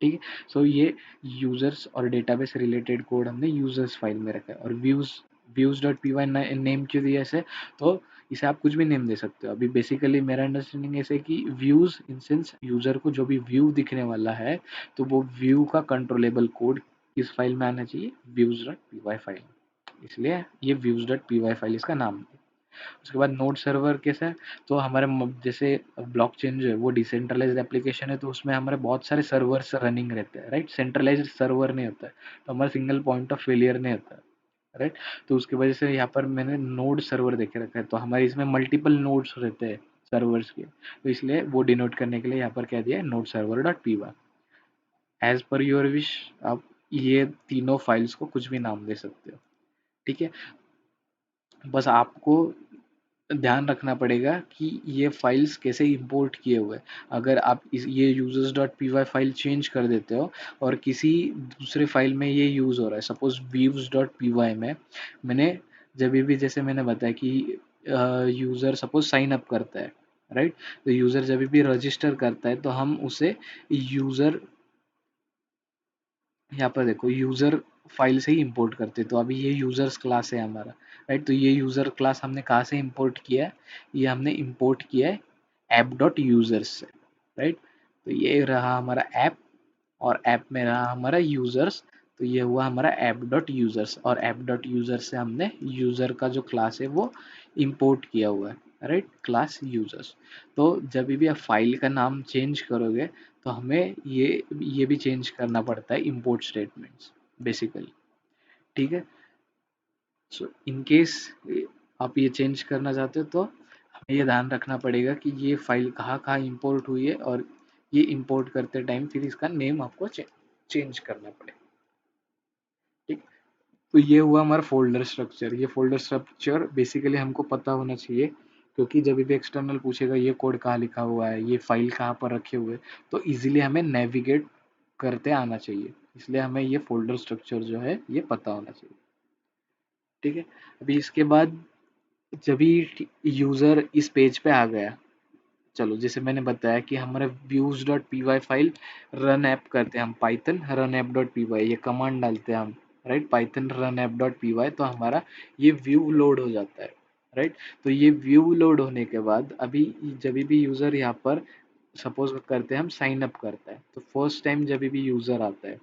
A: ठीक है, सो ये यूजर्स और डेटाबेस रिलेटेड कोड हमने यूजर्स फाइल में रखा है। और views dot P Y name क्यों दिया इसे, तो इसे आप कुछ भी नेम दे सकते हो। अभी बेसिकली मेरा अंडरस्टैंडिंग ऐसे कि व्यूज इन सेंस यूजर को जो भी व्यू दिखने वाला है, तो वो व्यू का कंट्रोलेबल कोड इस फाइल में आना चाहिए, views dot P Y file, इसलिए ये views dot P Y file इसका नाम है। उसके बाद नोड सर्वर कैसा है, तो हमारे जैसे ब्लॉकचेन जो है वो डिसेंट्रलाइज्ड एप्लीकेशन है, तो उसमें हमारे बहुत सारे सर्वर्स रनिंग रहते हैं, राइट, सेंट्रलाइज्ड सर्वर नहीं होता है, तो हमारा सिंगल पॉइंट ऑफ फेलियर नहीं होता है, राइट। तो उसकी वजह से यहाँ पर मैंने नोड सर्वर देखे रखा है, तो हमारे इसमें मल्टीपल नोड्स रहते हैं सर्वर्स के, तो इसलिए वो डिनोट करने के लिए यहाँ पर कह दिया है node server dot P Y. As per your wish, आप ये तीनों फाइल्स को कुछ भी नाम दे सकते हो। ठीक है, बस आपको ध्यान रखना पड़ेगा कि ये फाइल्स कैसे इंपोर्ट किए हुए हैं। अगर आप ये users dot P Y file change कर देते हो और किसी दूसरे फाइल में ये यूज़ हो रहा है, suppose views dot P Y में मैंने जब भी जैसे मैंने बताया कि यूज़र सपोज साइन अप करता है, राइट, तो यूज़र जब भी रजिस्टर करता है तो हम उसे यूज़र, यहाँ पर देखो यूजर फाइल से ही इंपोर्ट करते हैं, तो अभी ये यूजर्स क्लास है हमारा, राइट। तो ये यूजर क्लास हमने कहाँ से इंपोर्ट किया है, ये हमने इंपोर्ट किया है ऐप डॉट यूजर्स से, राइट। तो ये रहा हमारा ऐप, और ऐप में रहा हमारा यूजर्स, तो ये हुआ हमारा ऐप डॉट यूजर्स, और ऐप डॉट यूजर से हमने यूजर का जो क्लास है वो इंपोर्ट किया हुआ है, राइट, क्लास यूजर्स। तो जब भी आप फाइल का नाम चेंज करोगे तो हमें ये भी चेंज करना पड़ता है इंपोर्ट स्टेटमेंट्स बेसिकली, ठीक है। सो इन केस आप ये चेंज करना चाहते हो तो हमें ये ध्यान रखना पड़ेगा कि ये फाइल कहाँ कहाँ इंपोर्ट हुई है, और ये इंपोर्ट करते टाइम फिर इसका नेम आपको चेंज करना पड़ेगा, ठीक। तो ये हुआ हमारा फोल्डर स्ट्रक्चर। ये फोल्डर स्ट्रक्चर बेसिकली हमको पता होना चाहिए, क्योंकि जब भी एक्सटर्नल पूछेगा ये कोड कहाँ लिखा हुआ है, ये फाइल कहाँ पर रखे हुए, तो इजीली हमें नेविगेट करते आना चाहिए, इसलिए हमें ये फोल्डर स्ट्रक्चर जो है ये पता होना चाहिए, ठीक है। अभी इसके बाद जब भी यूजर इस पेज पे आ गया, चलो जैसे मैंने बताया कि हमारा views dot P Y file run app करते हैं हम, Python run app dot P Y ये कमांड डालते हैं हम, right, Python run app dot P Y, तो हमारा ये व्यू लोड हो जाता है, राइट। तो ये व्यू लोड होने के बाद अभी जब भी यूजर यहाँ पर सपोज करते हैं हम साइन अप करता है, तो फर्स्ट टाइम जब भी यूजर आता है,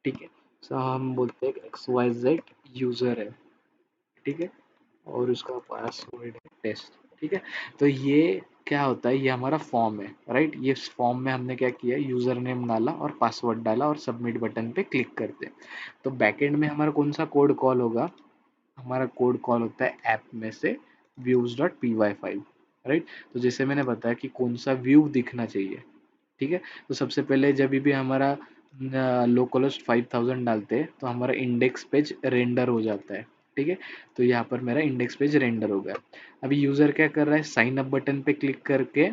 A: ठीक है, सो हम बोलते हैं एक्स वाई जेड यूजर है, ठीक है, और उसका पासवर्ड है टेस्ट, ठीक है। तो ये क्या होता है, ये हमारा फॉर्म है, राइट। ये फॉर्म में हमने क्या किया, यूजर नेम डाला और पासवर्ड डाला और सबमिट बटन पे क्लिक करते हैं। तो बैकएंड में हमारा कौन सा कोड कॉल होगा, हमारा कोड कॉल होता है ऐप में से views dot P Y file, right. तो जैसे मैंने बताया कि कौन सा व्यू दिखना चाहिए, ठीक है। तो सबसे पहले जब भी हमारा लोकलिस्ट 5000 डालते हैं तो हमारा इंडेक्स पेज रेंडर हो जाता है, ठीक है। तो यहाँ पर मेरा इंडेक्स पेज रेंडर हो गया। अभी यूजर क्या कर रहा है, साइन अप बटन पे क्लिक करके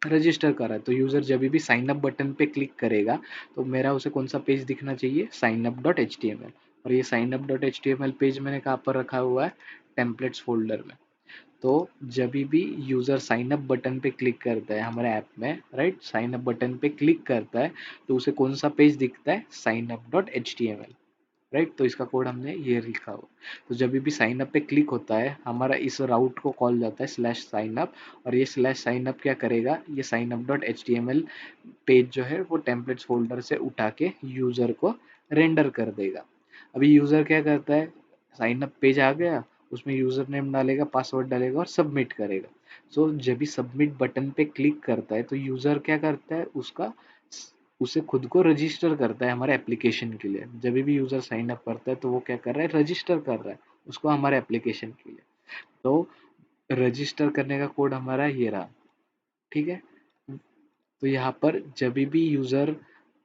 A: रजिस्टर कर रहा है। तो यूजर जब भी साइन अप बटन पे क्लिक करेगा तो मेरा उसे कौन सा पेज दिखना चाहिए, sign up dot H T M L. और ये sign up dot H T M L page मैंने कहाँ पर रखा हुआ है, टेम्पलेट्स फोल्डर में। तो जब भी यूजर साइन अप बटन पे क्लिक करता है हमारे ऐप में, राइट, साइन अप बटन पे क्लिक करता है तो उसे कौन सा पेज दिखता है, sign up dot H T M L, right. तो इसका कोड हमने ये लिखा हो। तो जब भी साइन अप पे क्लिक होता है हमारा इस राउट को कॉल जाता है स्लैश साइन अप, और ये स्लैश साइन अप क्या करेगा, ये sign up dot H T M L page जो है वो टेम्पलेट्स फोल्डर से उठा के यूजर को रेंडर कर देगा। अभी यूजर क्या करता है, साइन अप पेज आ गया, उसमें यूजर नेम डालेगा, पासवर्ड डालेगा और सबमिट करेगा। सो जब भी सबमिट बटन पे क्लिक करता है तो यूजर क्या करता है, उसका उसे खुद को रजिस्टर करता है हमारे एप्लीकेशन के लिए। जब भी यूजर साइन अप करता है तो वो क्या कर रहा है, रजिस्टर कर रहा है उसको हमारे एप्लीकेशन के लिए। तो रजिस्टर करने का कोड हमारा ये रहा, ठीक है। तो यहाँ पर जब भी यूजर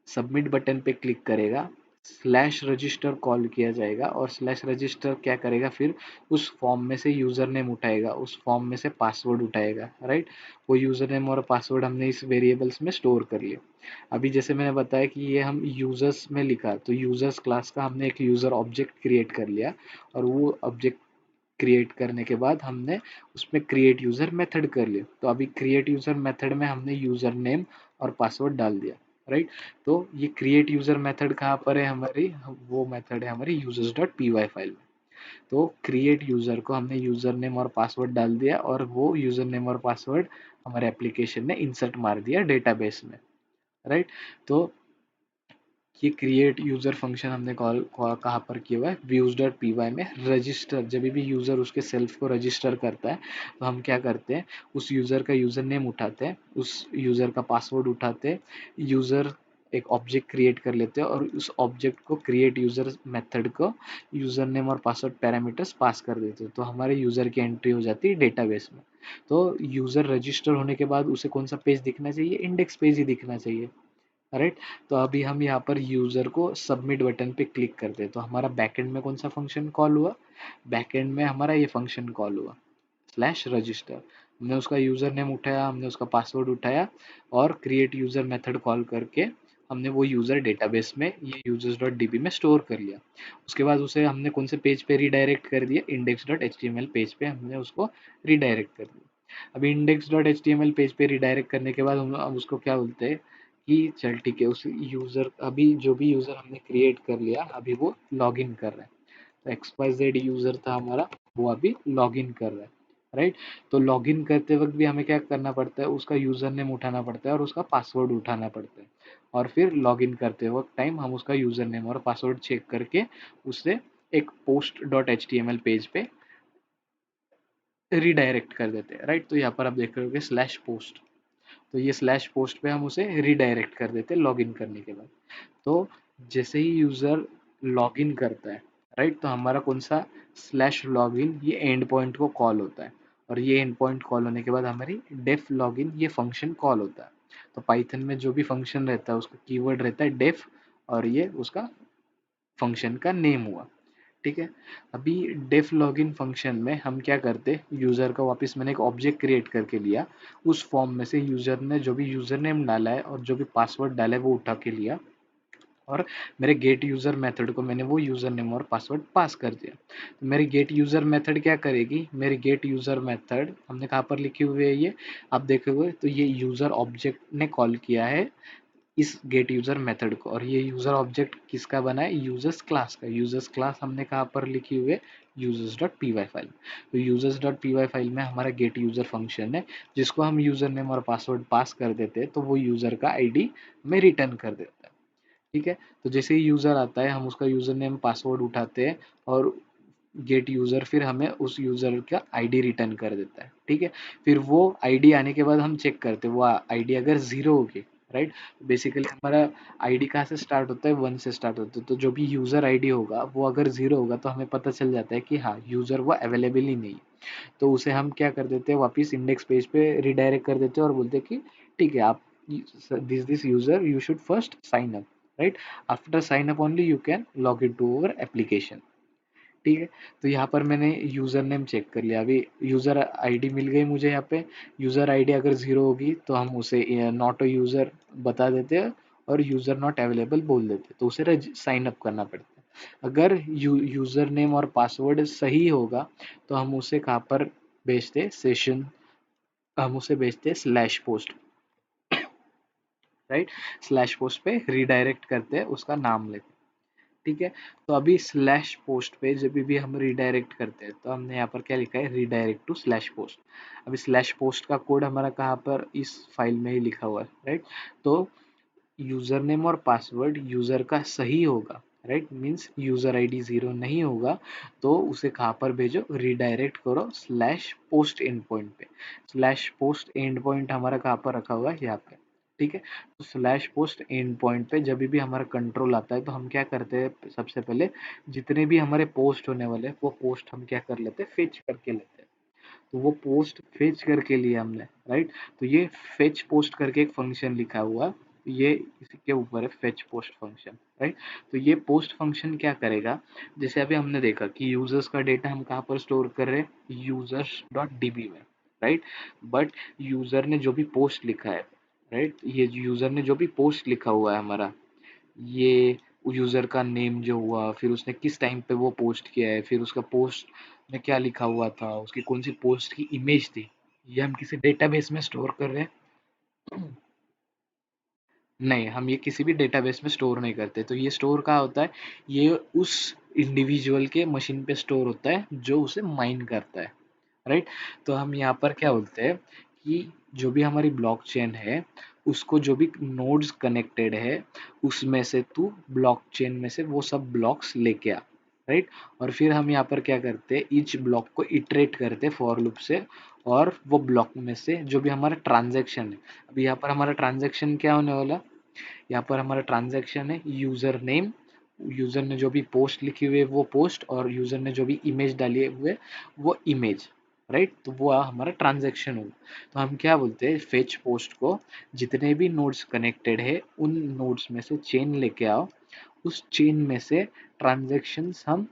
A: सबमिट बटन पे क्लिक करेगा स्लैश रजिस्टर कॉल किया जाएगा, और स्लैश रजिस्टर क्या करेगा, फिर उस फॉर्म में से यूजर नेम उठाएगा, उस फॉर्म में से पासवर्ड उठाएगा, राइट। वो यूजर नेम और पासवर्ड हमने इस वेरिएबल्स में स्टोर कर लिया। अभी जैसे मैंने बताया कि ये हम यूजर्स में लिखा, तो यूजर्स क्लास का हमने एक यूजर ऑब्जेक्ट क्रिएट कर लिया, और वो ऑब्जेक्ट क्रिएट करने के बाद हमने उसमें क्रिएट यूजर मेथड कर लिया। तो अभी क्रिएट यूजर मेथड में हमने यूजर नेम और पासवर्ड डाल दिया, राइट। तो ये क्रिएट यूजर मेथड कहाँ पर है हमारी, वो मेथड है हमारी users dot P Y file में। तो क्रिएट यूजर को हमने यूजर नेम और पासवर्ड डाल दिया, और वो यूजर नेम और पासवर्ड हमारे एप्लीकेशन ने इंसर्ट मार दिया डेटाबेस में, राइट। तो ये क्रिएट यूजर फंक्शन हमने कॉल कहाँ पर किया हुआ है, व्यूज डॉट पी वाई में। रजिस्टर जब भी यूजर उसके सेल्फ को रजिस्टर करता है तो हम क्या करते हैं, उस यूजर का यूजर नेम उठाते हैं, उस यूजर का पासवर्ड उठाते हैं, यूजर एक ऑब्जेक्ट क्रिएट कर लेते हैं, और उस ऑब्जेक्ट को क्रिएट यूजर मेथड को यूजर नेम और पासवर्ड पैरामीटर्स पास कर देते हैं, तो हमारे यूजर की एंट्री हो जाती है डेटाबेस में। तो यूजर रजिस्टर होने के बाद उसे कौन सा पेज दिखना चाहिए, इंडेक्स पेज ही दिखना चाहिए, राइट। तो अभी हम यहाँ पर यूजर को सबमिट बटन पे क्लिक करते हैं तो हमारा बैकएंड में कौन सा फंक्शन कॉल हुआ, बैकएंड में हमारा ये फंक्शन कॉल हुआ स्लैश रजिस्टर। हमने उसका यूजर नेम उठाया, हमने उसका पासवर्ड उठाया, और क्रिएट यूजर मेथड कॉल करके हमने वो यूजर डेटाबेस में ये यूजर्स डॉट डीबी में स्टोर कर लिया। उसके बाद उसे हमने कौन से पेज पे रिडायरेक्ट कर दिया, index dot H T M L page पे हमने उसको रिडायरेक्ट कर दिया। अभी index dot H T M L page पे रिडायरेक्ट करने के बाद हम उसको क्या बोलते हैं कि चल ठीक है, उस यूजर अभी जो भी यूजर हमने क्रिएट कर लिया अभी वो लॉग इन कर रहा है। तो एक्स वाई जेड यूजर था हमारा, वो अभी लॉग इन कर रहा है। राइट। तो लॉगिन करते वक्त भी हमें क्या करना पड़ता है, उसका यूजर नेम उठाना पड़ता है और उसका पासवर्ड उठाना पड़ता है, और फिर लॉगिन करते वक्त टाइम हम उसका यूजर नेम और पासवर्ड चेक करके उससे एक post dot H T M L page पे रिडायरेक्ट कर देते हैं। राइट। तो यहाँ पर आप देख रहे हो स्लैश पोस्ट, तो ये स्लैश पोस्ट पे हम उसे रिडायरेक्ट कर देते हैं लॉगिन करने के बाद। तो जैसे ही यूजर लॉगिन करता है, राइट, तो हमारा कौन सा स्लैश लॉगिन ये एंड पॉइंट को कॉल होता है, और ये एंड पॉइंट कॉल होने के बाद हमारी डेफ लॉगिन ये फंक्शन कॉल होता है। तो पाइथन में जो भी फंक्शन रहता है उसका कीवर्ड रहता है डेफ, और ये उसका फंक्शन का नेम हुआ। ठीक है। अभी डेफ लॉगिन फंक्शन में हम क्या करते, यूजर का वापस मैंने एक ऑब्जेक्ट क्रिएट करके लिया, उस फॉर्म में से यूजर ने जो भी यूजर नेम डाला है और जो भी पासवर्ड डाला है वो उठा के लिया, और मेरे गेट यूजर मेथड को मैंने वो यूजर नेम और पासवर्ड पास कर दिया। तो मेरी गेट यूजर मेथड क्या करेगी, मेरी गेट यूजर मेथड हमने कहाँ पर लिखी हुई है, ये आप देखोगे तो ये यूजर ऑब्जेक्ट ने कॉल किया है इस गेट यूजर मेथड को, और ये यूजर ऑब्जेक्ट किसका बना है, यूजर्स क्लास का। यूजर्स क्लास हमने कहाँ पर लिखी हुई है, users dot P Y file. तो users dot P Y file में हमारा गेट यूजर फंक्शन है, जिसको हम यूजर नेम और पासवर्ड पास कर देते हैं, तो वो यूजर का आईडी में रिटर्न कर देता है। ठीक है। तो जैसे ही यूजर आता है हम उसका यूजर नेम पासवर्ड उठाते हैं, और गेट यूजर फिर हमें उस यूजर का आईडी रिटर्न कर देता है। ठीक है। फिर वो आईडी आने के बाद हम चेक करते हैं वो आईडी अगर जीरो होगी, राइट, बेसिकली हमारा आईडी कहाँ से स्टार्ट होता है, वन से स्टार्ट होता है। तो जो भी यूजर आईडी होगा वो अगर जीरो होगा तो हमें पता चल जाता है कि हाँ यूजर वो अवेलेबल ही नहीं है। तो उसे हम क्या कर देते हैं, वापस इंडेक्स पेज पे रिडायरेक्ट कर देते हैं और बोलते हैं कि ठीक है, आप this user you should first sign up, right, after sign up only you can log in to our application. ठीक है। तो यहाँ पर मैंने यूजर नेम चेक कर लिया, अभी यूजर आईडी मिल गई मुझे। यहाँ पे यूजर आईडी अगर जीरो होगी तो हम उसे नॉट अ यूजर बता देते हैं और यूजर नॉट अवेलेबल बोल देते हैं, तो उसे साइन अप करना पड़ता है। अगर यूजर नेम और पासवर्ड सही होगा तो हम उसे कहाँ पर भेजते, सेशन, हम उसे भेजते slash post, right, slash post पे रिडायरेक्ट करते हैं उसका नाम लेते। ठीक है। तो अभी स्लैश पोस्ट पे जब भी हम रिडायरेक्ट करते हैं तो हमने यहाँ पर क्या लिखा है, रिडायरेक्ट टू स्लैश पोस्ट। अभी स्लैश पोस्ट का कोड हमारा कहाँ पर, इस फाइल में ही लिखा हुआ है, राइट। तो यूजर नेम और पासवर्ड यूजर का सही होगा, right, means user ID zero नहीं होगा, तो उसे कहाँ पर भेजो, रिडायरेक्ट करो स्लैश पोस्ट एंड पॉइंट पे। स्लैश पोस्ट एंड पॉइंट हमारा कहाँ पर रखा हुआ है, यहाँ पे। ठीक है। तो स्लैश पोस्ट एंड पॉइंट पे जब भी हमारा कंट्रोल आता है तो हम क्या करते हैं, सबसे पहले जितने भी हमारे पोस्ट होने वाले हैं वो पोस्ट हम क्या कर लेते हैं, फेच करके लेते हैं। तो वो पोस्ट फेच करके लिए हमने, राइट। तो ये फेच पोस्ट करके एक फंक्शन लिखा हुआ है, ये इसी के ऊपर है फेच पोस्ट फंक्शन, राइट। तो ये पोस्ट फंक्शन क्या करेगा, जैसे अभी हमने देखा कि यूजर्स का डेटा हम कहाँ पर स्टोर कर रहे हैं, यूजर्स डॉट डीबी में, राइट। बट यूजर ने जो भी पोस्ट लिखा है, राइट, ये यूजर ने जो भी पोस्ट लिखा हुआ है हमारा, ये यूजर का नेम जो हुआ, फिर उसने किस टाइम पे वो पोस्ट किया है, फिर उसका पोस्ट में क्या लिखा हुआ था, उसकी कौन सी पोस्ट की इमेज थी, ये हम किसी डेटाबेस में स्टोर कर रहे हैं। नहीं, हम ये किसी भी डेटाबेस में स्टोर नहीं करते। तो ये स्टोर कहाँ होता है, ये उस इंडिविजुअल के मशीन पे स्टोर होता है जो उसे माइन करता है, राइट। तो हम यहाँ पर क्या बोलते हैं कि जो भी हमारी ब्लॉकचेन है उसको जो भी नोड्स कनेक्टेड है उसमें से तू ब्लॉकचेन में से वो सब ब्लॉक्स लेके आ, राइट। और फिर हम यहाँ पर क्या करते हैं, ईच ब्लॉक को इटरेट करते हैं फॉर लूप से, और वो ब्लॉक में से जो भी हमारा ट्रांजेक्शन है, अभी यहाँ पर हमारा ट्रांजेक्शन क्या होने वाला, यहाँ पर हमारा ट्रांजेक्शन है यूजर नेम, यूजर ने जो भी पोस्ट लिखी हुई है वो पोस्ट, और यूजर ने जो भी इमेज डाली हुई है वो इमेज, राइट। तो वो हमारा ट्रांजेक्शन होगा। तो हम क्या बोलते हैं, फेच पोस्ट को जितने भी नोड्स कनेक्टेड है उन नोड्स में से चेन लेके आओ, उस चेन में से ट्रांजेक्शन्स हम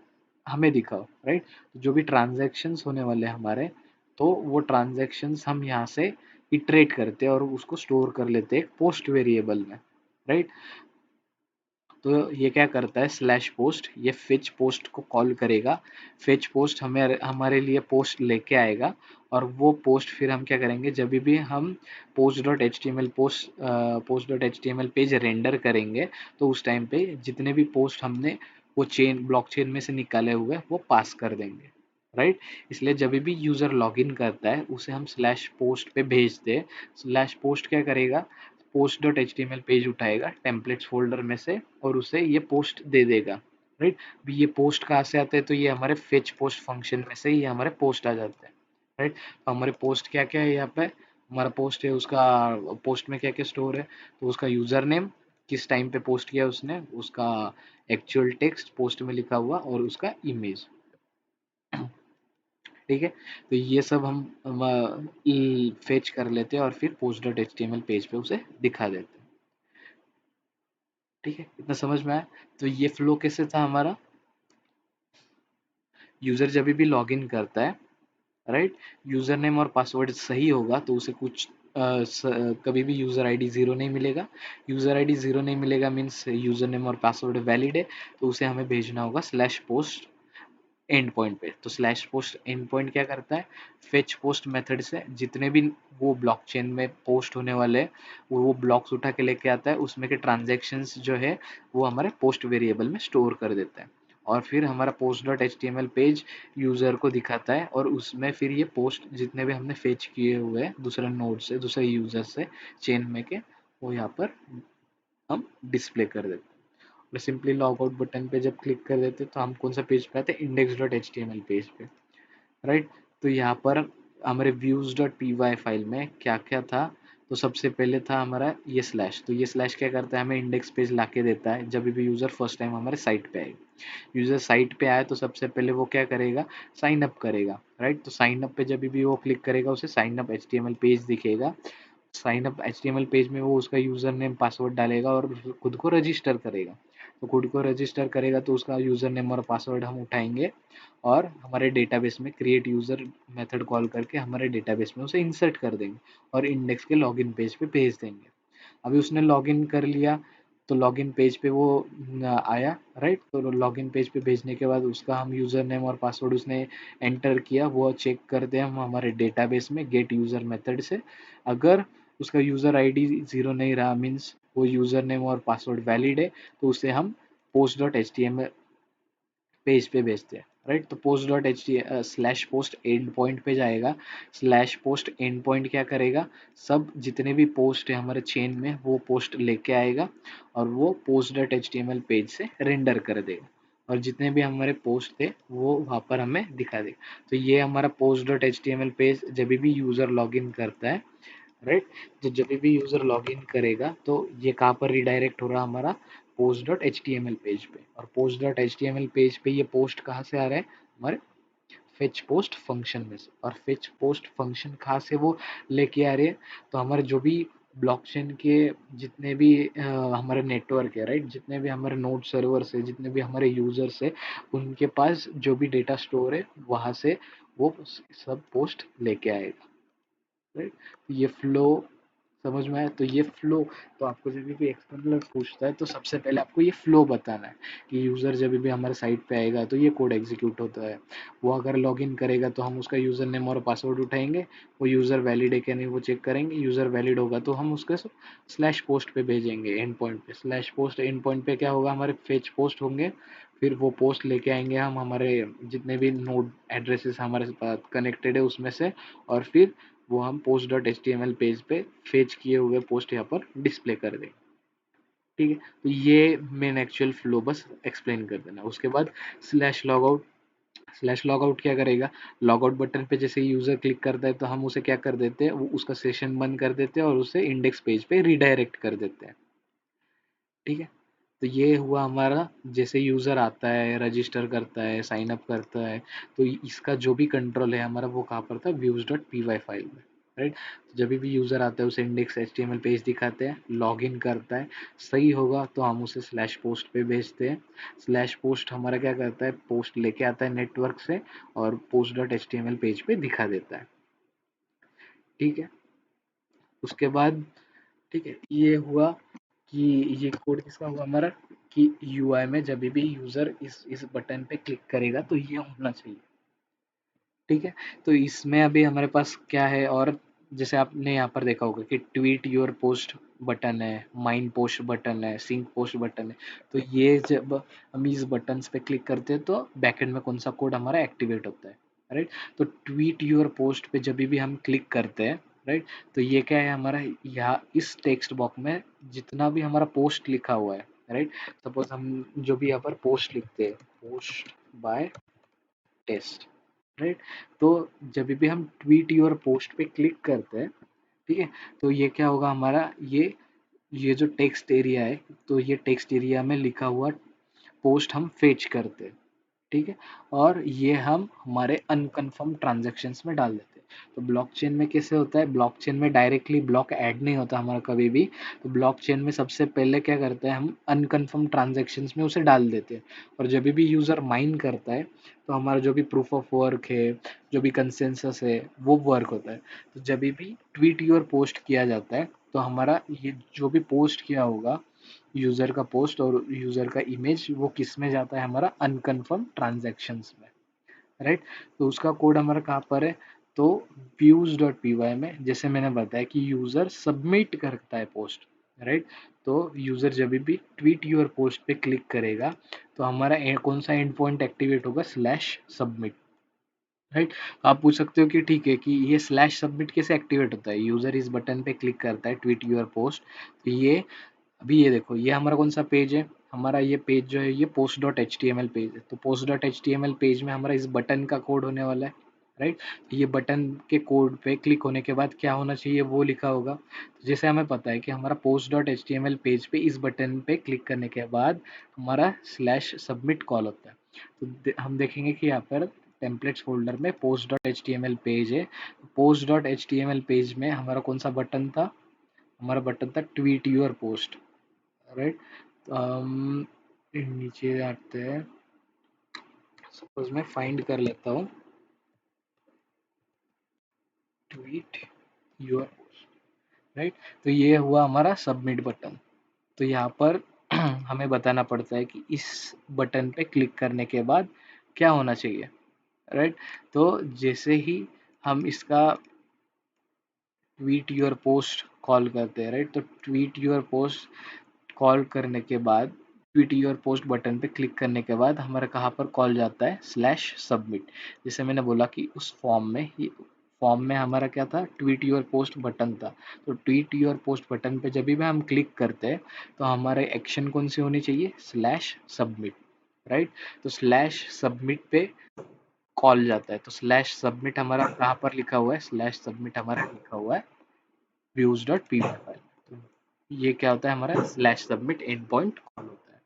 A: हमें दिखाओ, राइट। जो भी ट्रांजेक्शन्स होने वाले हैं हमारे, तो वो ट्रांजेक्शन्स हम यहाँ से इटरेट करते हैं और उसको स्टोर कर लेते हैं पोस्ट वेरिएबल में, राइट। तो ये क्या करता है, स्लैश पोस्ट ये फेच पोस्ट को कॉल करेगा, फेच पोस्ट हमें हमारे लिए पोस्ट लेके आएगा, और वो पोस्ट फिर हम क्या करेंगे, जब भी हम post dot H T M L post dot H T M L page render करेंगे तो उस टाइम पे जितने भी पोस्ट हमने वो चेन ब्लॉक चेन में से निकाले हुए वो पास कर देंगे। राइट। इसलिए जब भी यूज़र लॉगिन करता है उसे हम स्लैश पोस्ट पे भेजते हैं। स्लैश पोस्ट क्या करेगा, post dot H T M L page उठाएगा टेम्पलेट्स फोल्डर में से और उसे ये पोस्ट दे देगा। राइट। भी ये पोस्ट कहाँ से आते हैं, तो ये हमारे फेच पोस्ट फंक्शन में से ये हमारे पोस्ट आ जाते हैं। राइट। तो हमारे पोस्ट क्या क्या है यहाँ पे, हमारा पोस्ट है उसका, पोस्ट में क्या क्या स्टोर है, तो उसका यूज़र नेम, किस टाइम पे पोस्ट किया उसने, उसका एक्चुअल टेक्स्ट पोस्ट में लिखा हुआ और उसका इमेज। ठीक है। तो ये सब हम फेच कर लेते हैं और फिर post dot H T M L page पे उसे दिखा देते हैं। ठीक है, इतना समझ में आया। तो ये फ्लो कैसे था हमारा, यूजर जब भी लॉग इन करता है, राइट, यूजर नेम और पासवर्ड सही होगा तो उसे कुछ कभी भी यूजर आईडी जीरो नहीं मिलेगा। यूजर आईडी जीरो नहीं मिलेगा मीन्स यूजर नेम और पासवर्ड वैलिड है, तो उसे हमें भेजना होगा स्लैश पोस्ट एंड पॉइंट पे। तो स्लैश पोस्ट एंड पॉइंट क्या करता है, फेच पोस्ट मेथड से जितने भी वो ब्लॉकचेन में पोस्ट होने वाले हैं वो ब्लॉक्स उठा के लेके आता है, उसमें के ट्रांजेक्शन्स जो है वो हमारे पोस्ट वेरिएबल में स्टोर कर देता है। और फिर हमारा post dot H T M L page user को दिखाता है और उसमें फिर ये पोस्ट जितने भी हमने फेच किए हुए हैं दूसरे नोड से, दूसरे यूज़र से चेन में के, वो यहाँ पर हम डिस्प्ले कर देते हैं। और सिंपली लॉग आउट बटन पे जब क्लिक कर देते हैं तो हम कौन सा पेज पे आते हैं, index dot H T M L page पे। राइट। तो यहाँ पर हमारे views dot P Y file में क्या क्या था, तो सबसे पहले था हमारा ये स्लैश। तो ये स्लैश क्या करता है, हमें इंडेक्स पेज ला के देता है जब भी यूज़र फर्स्ट टाइम हमारे साइट पे आए। यूज़र साइट पे आए तो सबसे पहले वो क्या करेगा, साइन अप करेगा। राइट। तो साइन अप पे जब भी वो क्लिक करेगा उसे sign up H T M L page दिखेगा। साइन अप एचटीएमएल पेज में वो उसका यूजर नेम पासवर्ड डालेगा और खुद को रजिस्टर करेगा। तो खुद को रजिस्टर करेगा तो उसका यूजर नेम और पासवर्ड हम उठाएंगे और हमारे डेटाबेस में क्रिएट यूजर मेथड कॉल करके हमारे डेटाबेस में उसे इंसर्ट कर देंगे और इंडेक्स के लॉगिन पेज पे भेज देंगे। अभी उसने लॉगिन कर लिया तो लॉगिन पेज पे वो आया। राइट। तो लॉगिन पेज पे भेजने के बाद उसका हम यूज़र नेम और पासवर्ड उसने एंटर किया, वो चेक करते हैं हम हमारे डेटाबेस में गेट यूज़र मेथड से। अगर उसका यूज़र आईडी ज़ीरो नहीं रहा मीन्स वो यूज़र नेम और पासवर्ड वैलिड है, तो उसे हम post dot H T M L page पे भेजते हैं। राइट। तो post dot H T slash post end point पे जाएगा। स्लैश पोस्ट एंड पॉइंट क्या करेगा, सब जितने भी पोस्ट है हमारे चेन में वो पोस्ट लेके आएगा और वो post dot H T M L page से रेंडर कर देगा और जितने भी हमारे पोस्ट थे वो वहाँ पर हमें दिखा देगा। तो ये हमारा post dot H T M L page user भी यूज़र लॉग इन करता है, राइट, तो जब भी यूज़र लॉगिन करेगा तो ये कहाँ पर रिडायरेक्ट हो रहा है, हमारा post dot H T M L page पे। और post dot H T M L page पे ये पोस्ट कहाँ से आ रहा है, हमारे फेच पोस्ट फंक्शन में से। और फेच पोस्ट फंक्शन कहाँ से वो लेके आ रहे हैं, तो हमारे जो भी ब्लॉकचेन के जितने भी हमारे नेटवर्क है, राइट, जितने भी हमारे नोड सर्वर्स है, जितने भी हमारे यूजर्स है, उनके पास जो भी डेटा स्टोर है वहाँ से वो सब पोस्ट लेके आएगा। राइट। ये फ्लो समझ में आया। तो ये फ्लो, तो आपको जब भी एक्सटर्नल पूछता है तो सबसे पहले आपको ये फ्लो बताना है कि यूज़र जब भी हमारे साइट पे आएगा तो ये कोड एग्जीक्यूट होता है। वो अगर लॉगिन करेगा तो हम उसका यूज़र नेम और पासवर्ड उठाएंगे, वो यूज़र वैलिड है क्या नहीं वो चेक करेंगे, यूज़र वैलिड होगा तो हम उसके स्लैश पोस्ट पे भेजेंगे एंड पॉइंट पे। स्लैश पोस्ट एंड पॉइंट पे क्या होगा, हमारे फेच पोस्ट होंगे, फिर वो पोस्ट लेके आएंगे हम हमारे जितने भी नोड एड्रेसेस हमारे पास कनेक्टेड है उसमें से, और फिर वो हम post dot H T M L page पे फेच किए हुए पोस्ट यहाँ पर डिस्प्ले कर दें। ठीक है। तो ये मेन एक्चुअल फ्लो बस एक्सप्लेन कर देना। उसके बाद slash log out. Slash log out क्या करेगा, लॉग आउट बटन पे जैसे यूजर क्लिक करता है तो हम उसे क्या कर देते हैं, वो उसका सेशन बंद कर देते हैं और उसे इंडेक्स पेज पे रिडायरेक्ट कर देते हैं। ठीक है। तो ये हुआ हमारा, जैसे यूज़र आता है, रजिस्टर करता है, साइन अप करता है, तो इसका जो भी कंट्रोल है हमारा वो कहाँ पर था, views dot P Y file में। राइट। जब भी यूज़र आता है उसे index H T M L page दिखाते हैं, लॉग इन करता है, सही होगा तो हम उसे स्लैश पोस्ट पे भेजते हैं। स्लैश पोस्ट हमारा क्या करता है, पोस्ट लेके आता है नेटवर्क से और post dot H T M L page पे दिखा देता है। ठीक है। उसके बाद, ठीक है, ये हुआ कि ये कोड किसका हुआ हमारा, कि यूआई में जब भी यूजर इस बटन पे क्लिक करेगा तो ये होना चाहिए। ठीक है। तो इसमें अभी हमारे पास क्या है, और जैसे आपने यहाँ पर देखा होगा कि ट्वीट योर पोस्ट बटन है, माइन पोस्ट बटन है, सिंक पोस्ट बटन है। तो ये जब हम इस बटन्स पे क्लिक करते हैं तो बैकएंड में कौन सा कोड हमारा एक्टिवेट होता है, राइट। तो ट्वीट योर पोस्ट पे जब भी हम क्लिक करते हैं, राइट, तो ये क्या है हमारा, यहाँ इस टेक्स्ट बॉक्स में जितना भी हमारा पोस्ट लिखा हुआ है, राइट, सपोज हम जो भी यहाँ पर पोस्ट लिखते हैं, पोस्ट बाय टेस्ट, राइट, तो जब भी हम ट्वीट योर पोस्ट पे क्लिक करते हैं, ठीक है, तो ये क्या होगा हमारा, ये जो टेक्स्ट एरिया है, तो ये टेक्स्ट एरिया में लिखा हुआ पोस्ट हम फेच करते हैं, ठीक है, और ये हम हमारे अनकन्फर्म ट्रांजैक्शंस में डाल देते हैं। तो ब्लॉकचेन में कैसे होता है, ब्लॉकचेन में डायरेक्टली ब्लॉक ऐड नहीं होता हमारा कभी भी। तो ब्लॉकचेन में सबसे पहले क्या करते हैं, हम अनकन्फर्म ट्रांजैक्शंस में उसे डाल देते हैं, और जब भी यूज़र माइन करता है तो हमारा जो भी प्रूफ ऑफ वर्क है, जो भी कंसेंसस है, वो वर्क होता है। तो जब भी ट्वीट योर पोस्ट किया जाता है, तो हमारा ये जो भी पोस्ट किया होगा, यूजर का पोस्ट और यूजर का इमेज, वो किस में जाता है, हमारा अनकन्फर्म ट्रांजैक्शंस में, राइट। तो उसका कोड हमारा कहाँ पर है, तो views.py में, जैसे मैंने बताया कि यूजर सबमिट करता है पोस्ट, राइट। तो यूजर जब भी ट्वीट योर पोस्ट पे क्लिक करेगा, तो हमारा कौन सा एंड पॉइंट एक्टिवेट होगा, स्लैश सबमिट, राइट। आप पूछ सकते हो कि ठीक है कि ये स्लैश सबमिट कैसे एक्टिवेट होता है, यूजर इस बटन पे क्लिक करता है ट्वीट योर पोस्ट, तो ये अभी ये देखो, ये हमारा कौन सा पेज है, हमारा ये पेज जो है ये post dot H T M L page है। तो post dot H T M L page में हमारा इस बटन का कोड होने वाला है, राइट। तो ये बटन के कोड पे क्लिक होने के बाद क्या होना चाहिए, वो लिखा होगा। तो जैसे हमें पता है कि हमारा post dot H T M L page पे इस बटन पे क्लिक करने के बाद हमारा स्लैश सबमिट कॉल होता है। तो हम देखेंगे कि यहाँ पर टेम्पलेट्स फोल्डर में post dot H T M L page है। Post dot H T M L page में हमारा कौन सा बटन था, हमारा बटन था ट्वीट योर पोस्ट, राइट। तो हम नीचे आते हैं, सपोज मैं फाइंड कर लेता हूँ ट्वीट योर पोस्ट, राइट। तो ये हुआ हमारा सबमिट बटन। तो यहाँ पर हमें बताना पड़ता है कि इस बटन पे क्लिक करने के बाद क्या होना चाहिए, राइट। तो जैसे ही हम इसका ट्वीट योर पोस्ट कॉल करते हैं, राइट, तो ट्वीट योर पोस्ट कॉल करने के बाद, ट्वीट योर पोस्ट बटन पे क्लिक करने के बाद हमारा कहाँ पर कॉल जाता है, स्लैश सबमिट। जैसे मैंने बोला कि उस फॉर्म में हमारा क्या था, ट्वीट योर पोस्ट बटन था। तो ट्वीट योर पोस्ट बटन पे जब भी हम क्लिक करते हैं, तो हमारे एक्शन कौन सी होनी चाहिए, स्लैश सबमिट, राइट। तो स्लैश सबमिट पे कॉल जाता है। तो स्लैश सबमिट हमारा कहाँ पर लिखा हुआ है, स्लैश सबमिट हमारा लिखा हुआ है views डॉट पी फाइल। तो ये क्या होता है, हमारा slash submit and point call होता है,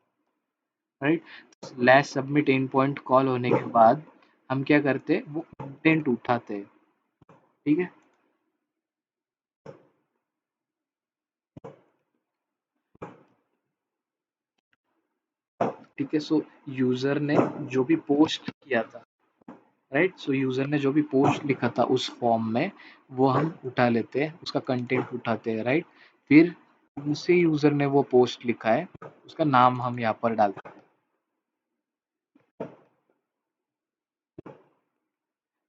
A: right. Slash submit and point call होने के बाद हम क्या करते हैं, वो कंटेंट उठाते हैं, ठीक है। ठीक है, सो यूजर ने जो भी पोस्ट किया था, राइट, सो यूजर ने जो भी पोस्ट लिखा था उस फॉर्म में, वो हम उठा लेते हैं, उसका कंटेंट उठाते हैं, राइट। फिर उसी यूजर ने वो पोस्ट लिखा है, उसका नाम हम यहाँ पर डालते हैं,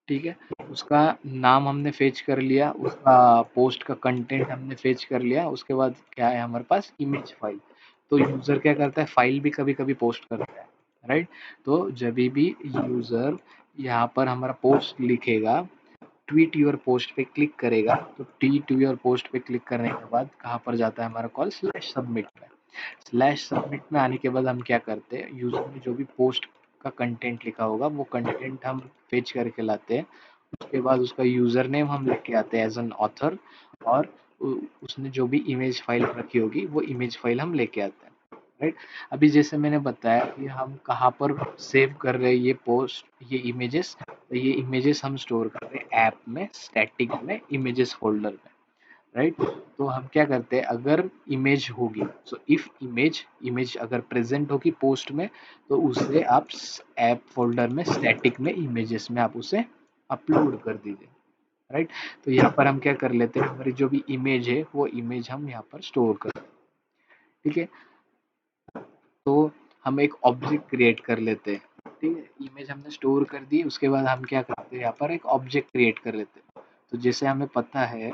A: ठीक है। उसका नाम हमने फेच कर लिया, उसका पोस्ट का कंटेंट हमने फेच कर लिया, उसके बाद क्या है हमारे पास, इमेज फाइल। तो यूजर क्या करता है, फाइल भी कभी कभी पोस्ट करता है, राइट। तो जब भी यूजर यहाँ पर हमारा पोस्ट लिखेगा, ट्वीट योर पोस्ट पे क्लिक करेगा, तो ट्वीट योर पोस्ट पे क्लिक करने के बाद कहाँ पर जाता है हमारा कॉल, स्लैश सबमिट में। स्लैश सबमिट में आने के बाद हम क्या करते हैं, यूजर ने जो भी पोस्ट का कंटेंट लिखा होगा, वो कंटेंट हम फेच करके लाते हैं। उसके बाद उसका यूजर नेम हम लेके आते हैं एज एन ऑथर, और उसने जो भी इमेज फाइल रखी होगी, वो इमेज फाइल हम लेके आते हैं, राइट। अभी जैसे मैंने बताया कि हम कहाँ पर सेव कर रहे हैं ये पोस्ट, ये इमेजेस, तो ये इमेजेस हम स्टोर कर रहे हैं ऐप में, स्टैटिक में, इमेजेस फोल्डर में, राइट। तो हम क्या करते हैं, अगर इमेज होगी, सो इफ इमेज, इमेज अगर प्रेजेंट होगी पोस्ट में, तो उसे आप ऐप फोल्डर में, स्टैटिक में, इमेजेस में आप उसे अपलोड कर दीजिए, राइट। तो यहाँ पर हम क्या कर लेते हैं, हमारी जो भी इमेज है, वो इमेज हम यहाँ पर स्टोर कर, ठीक है। तो हम एक ऑब्जेक्ट क्रिएट कर लेते हैं, ठीक है। इमेज हमने स्टोर कर दी, उसके बाद हम क्या करते हैं, यहाँ पर एक ऑब्जेक्ट क्रिएट कर लेते हैं। तो जैसे हमें पता है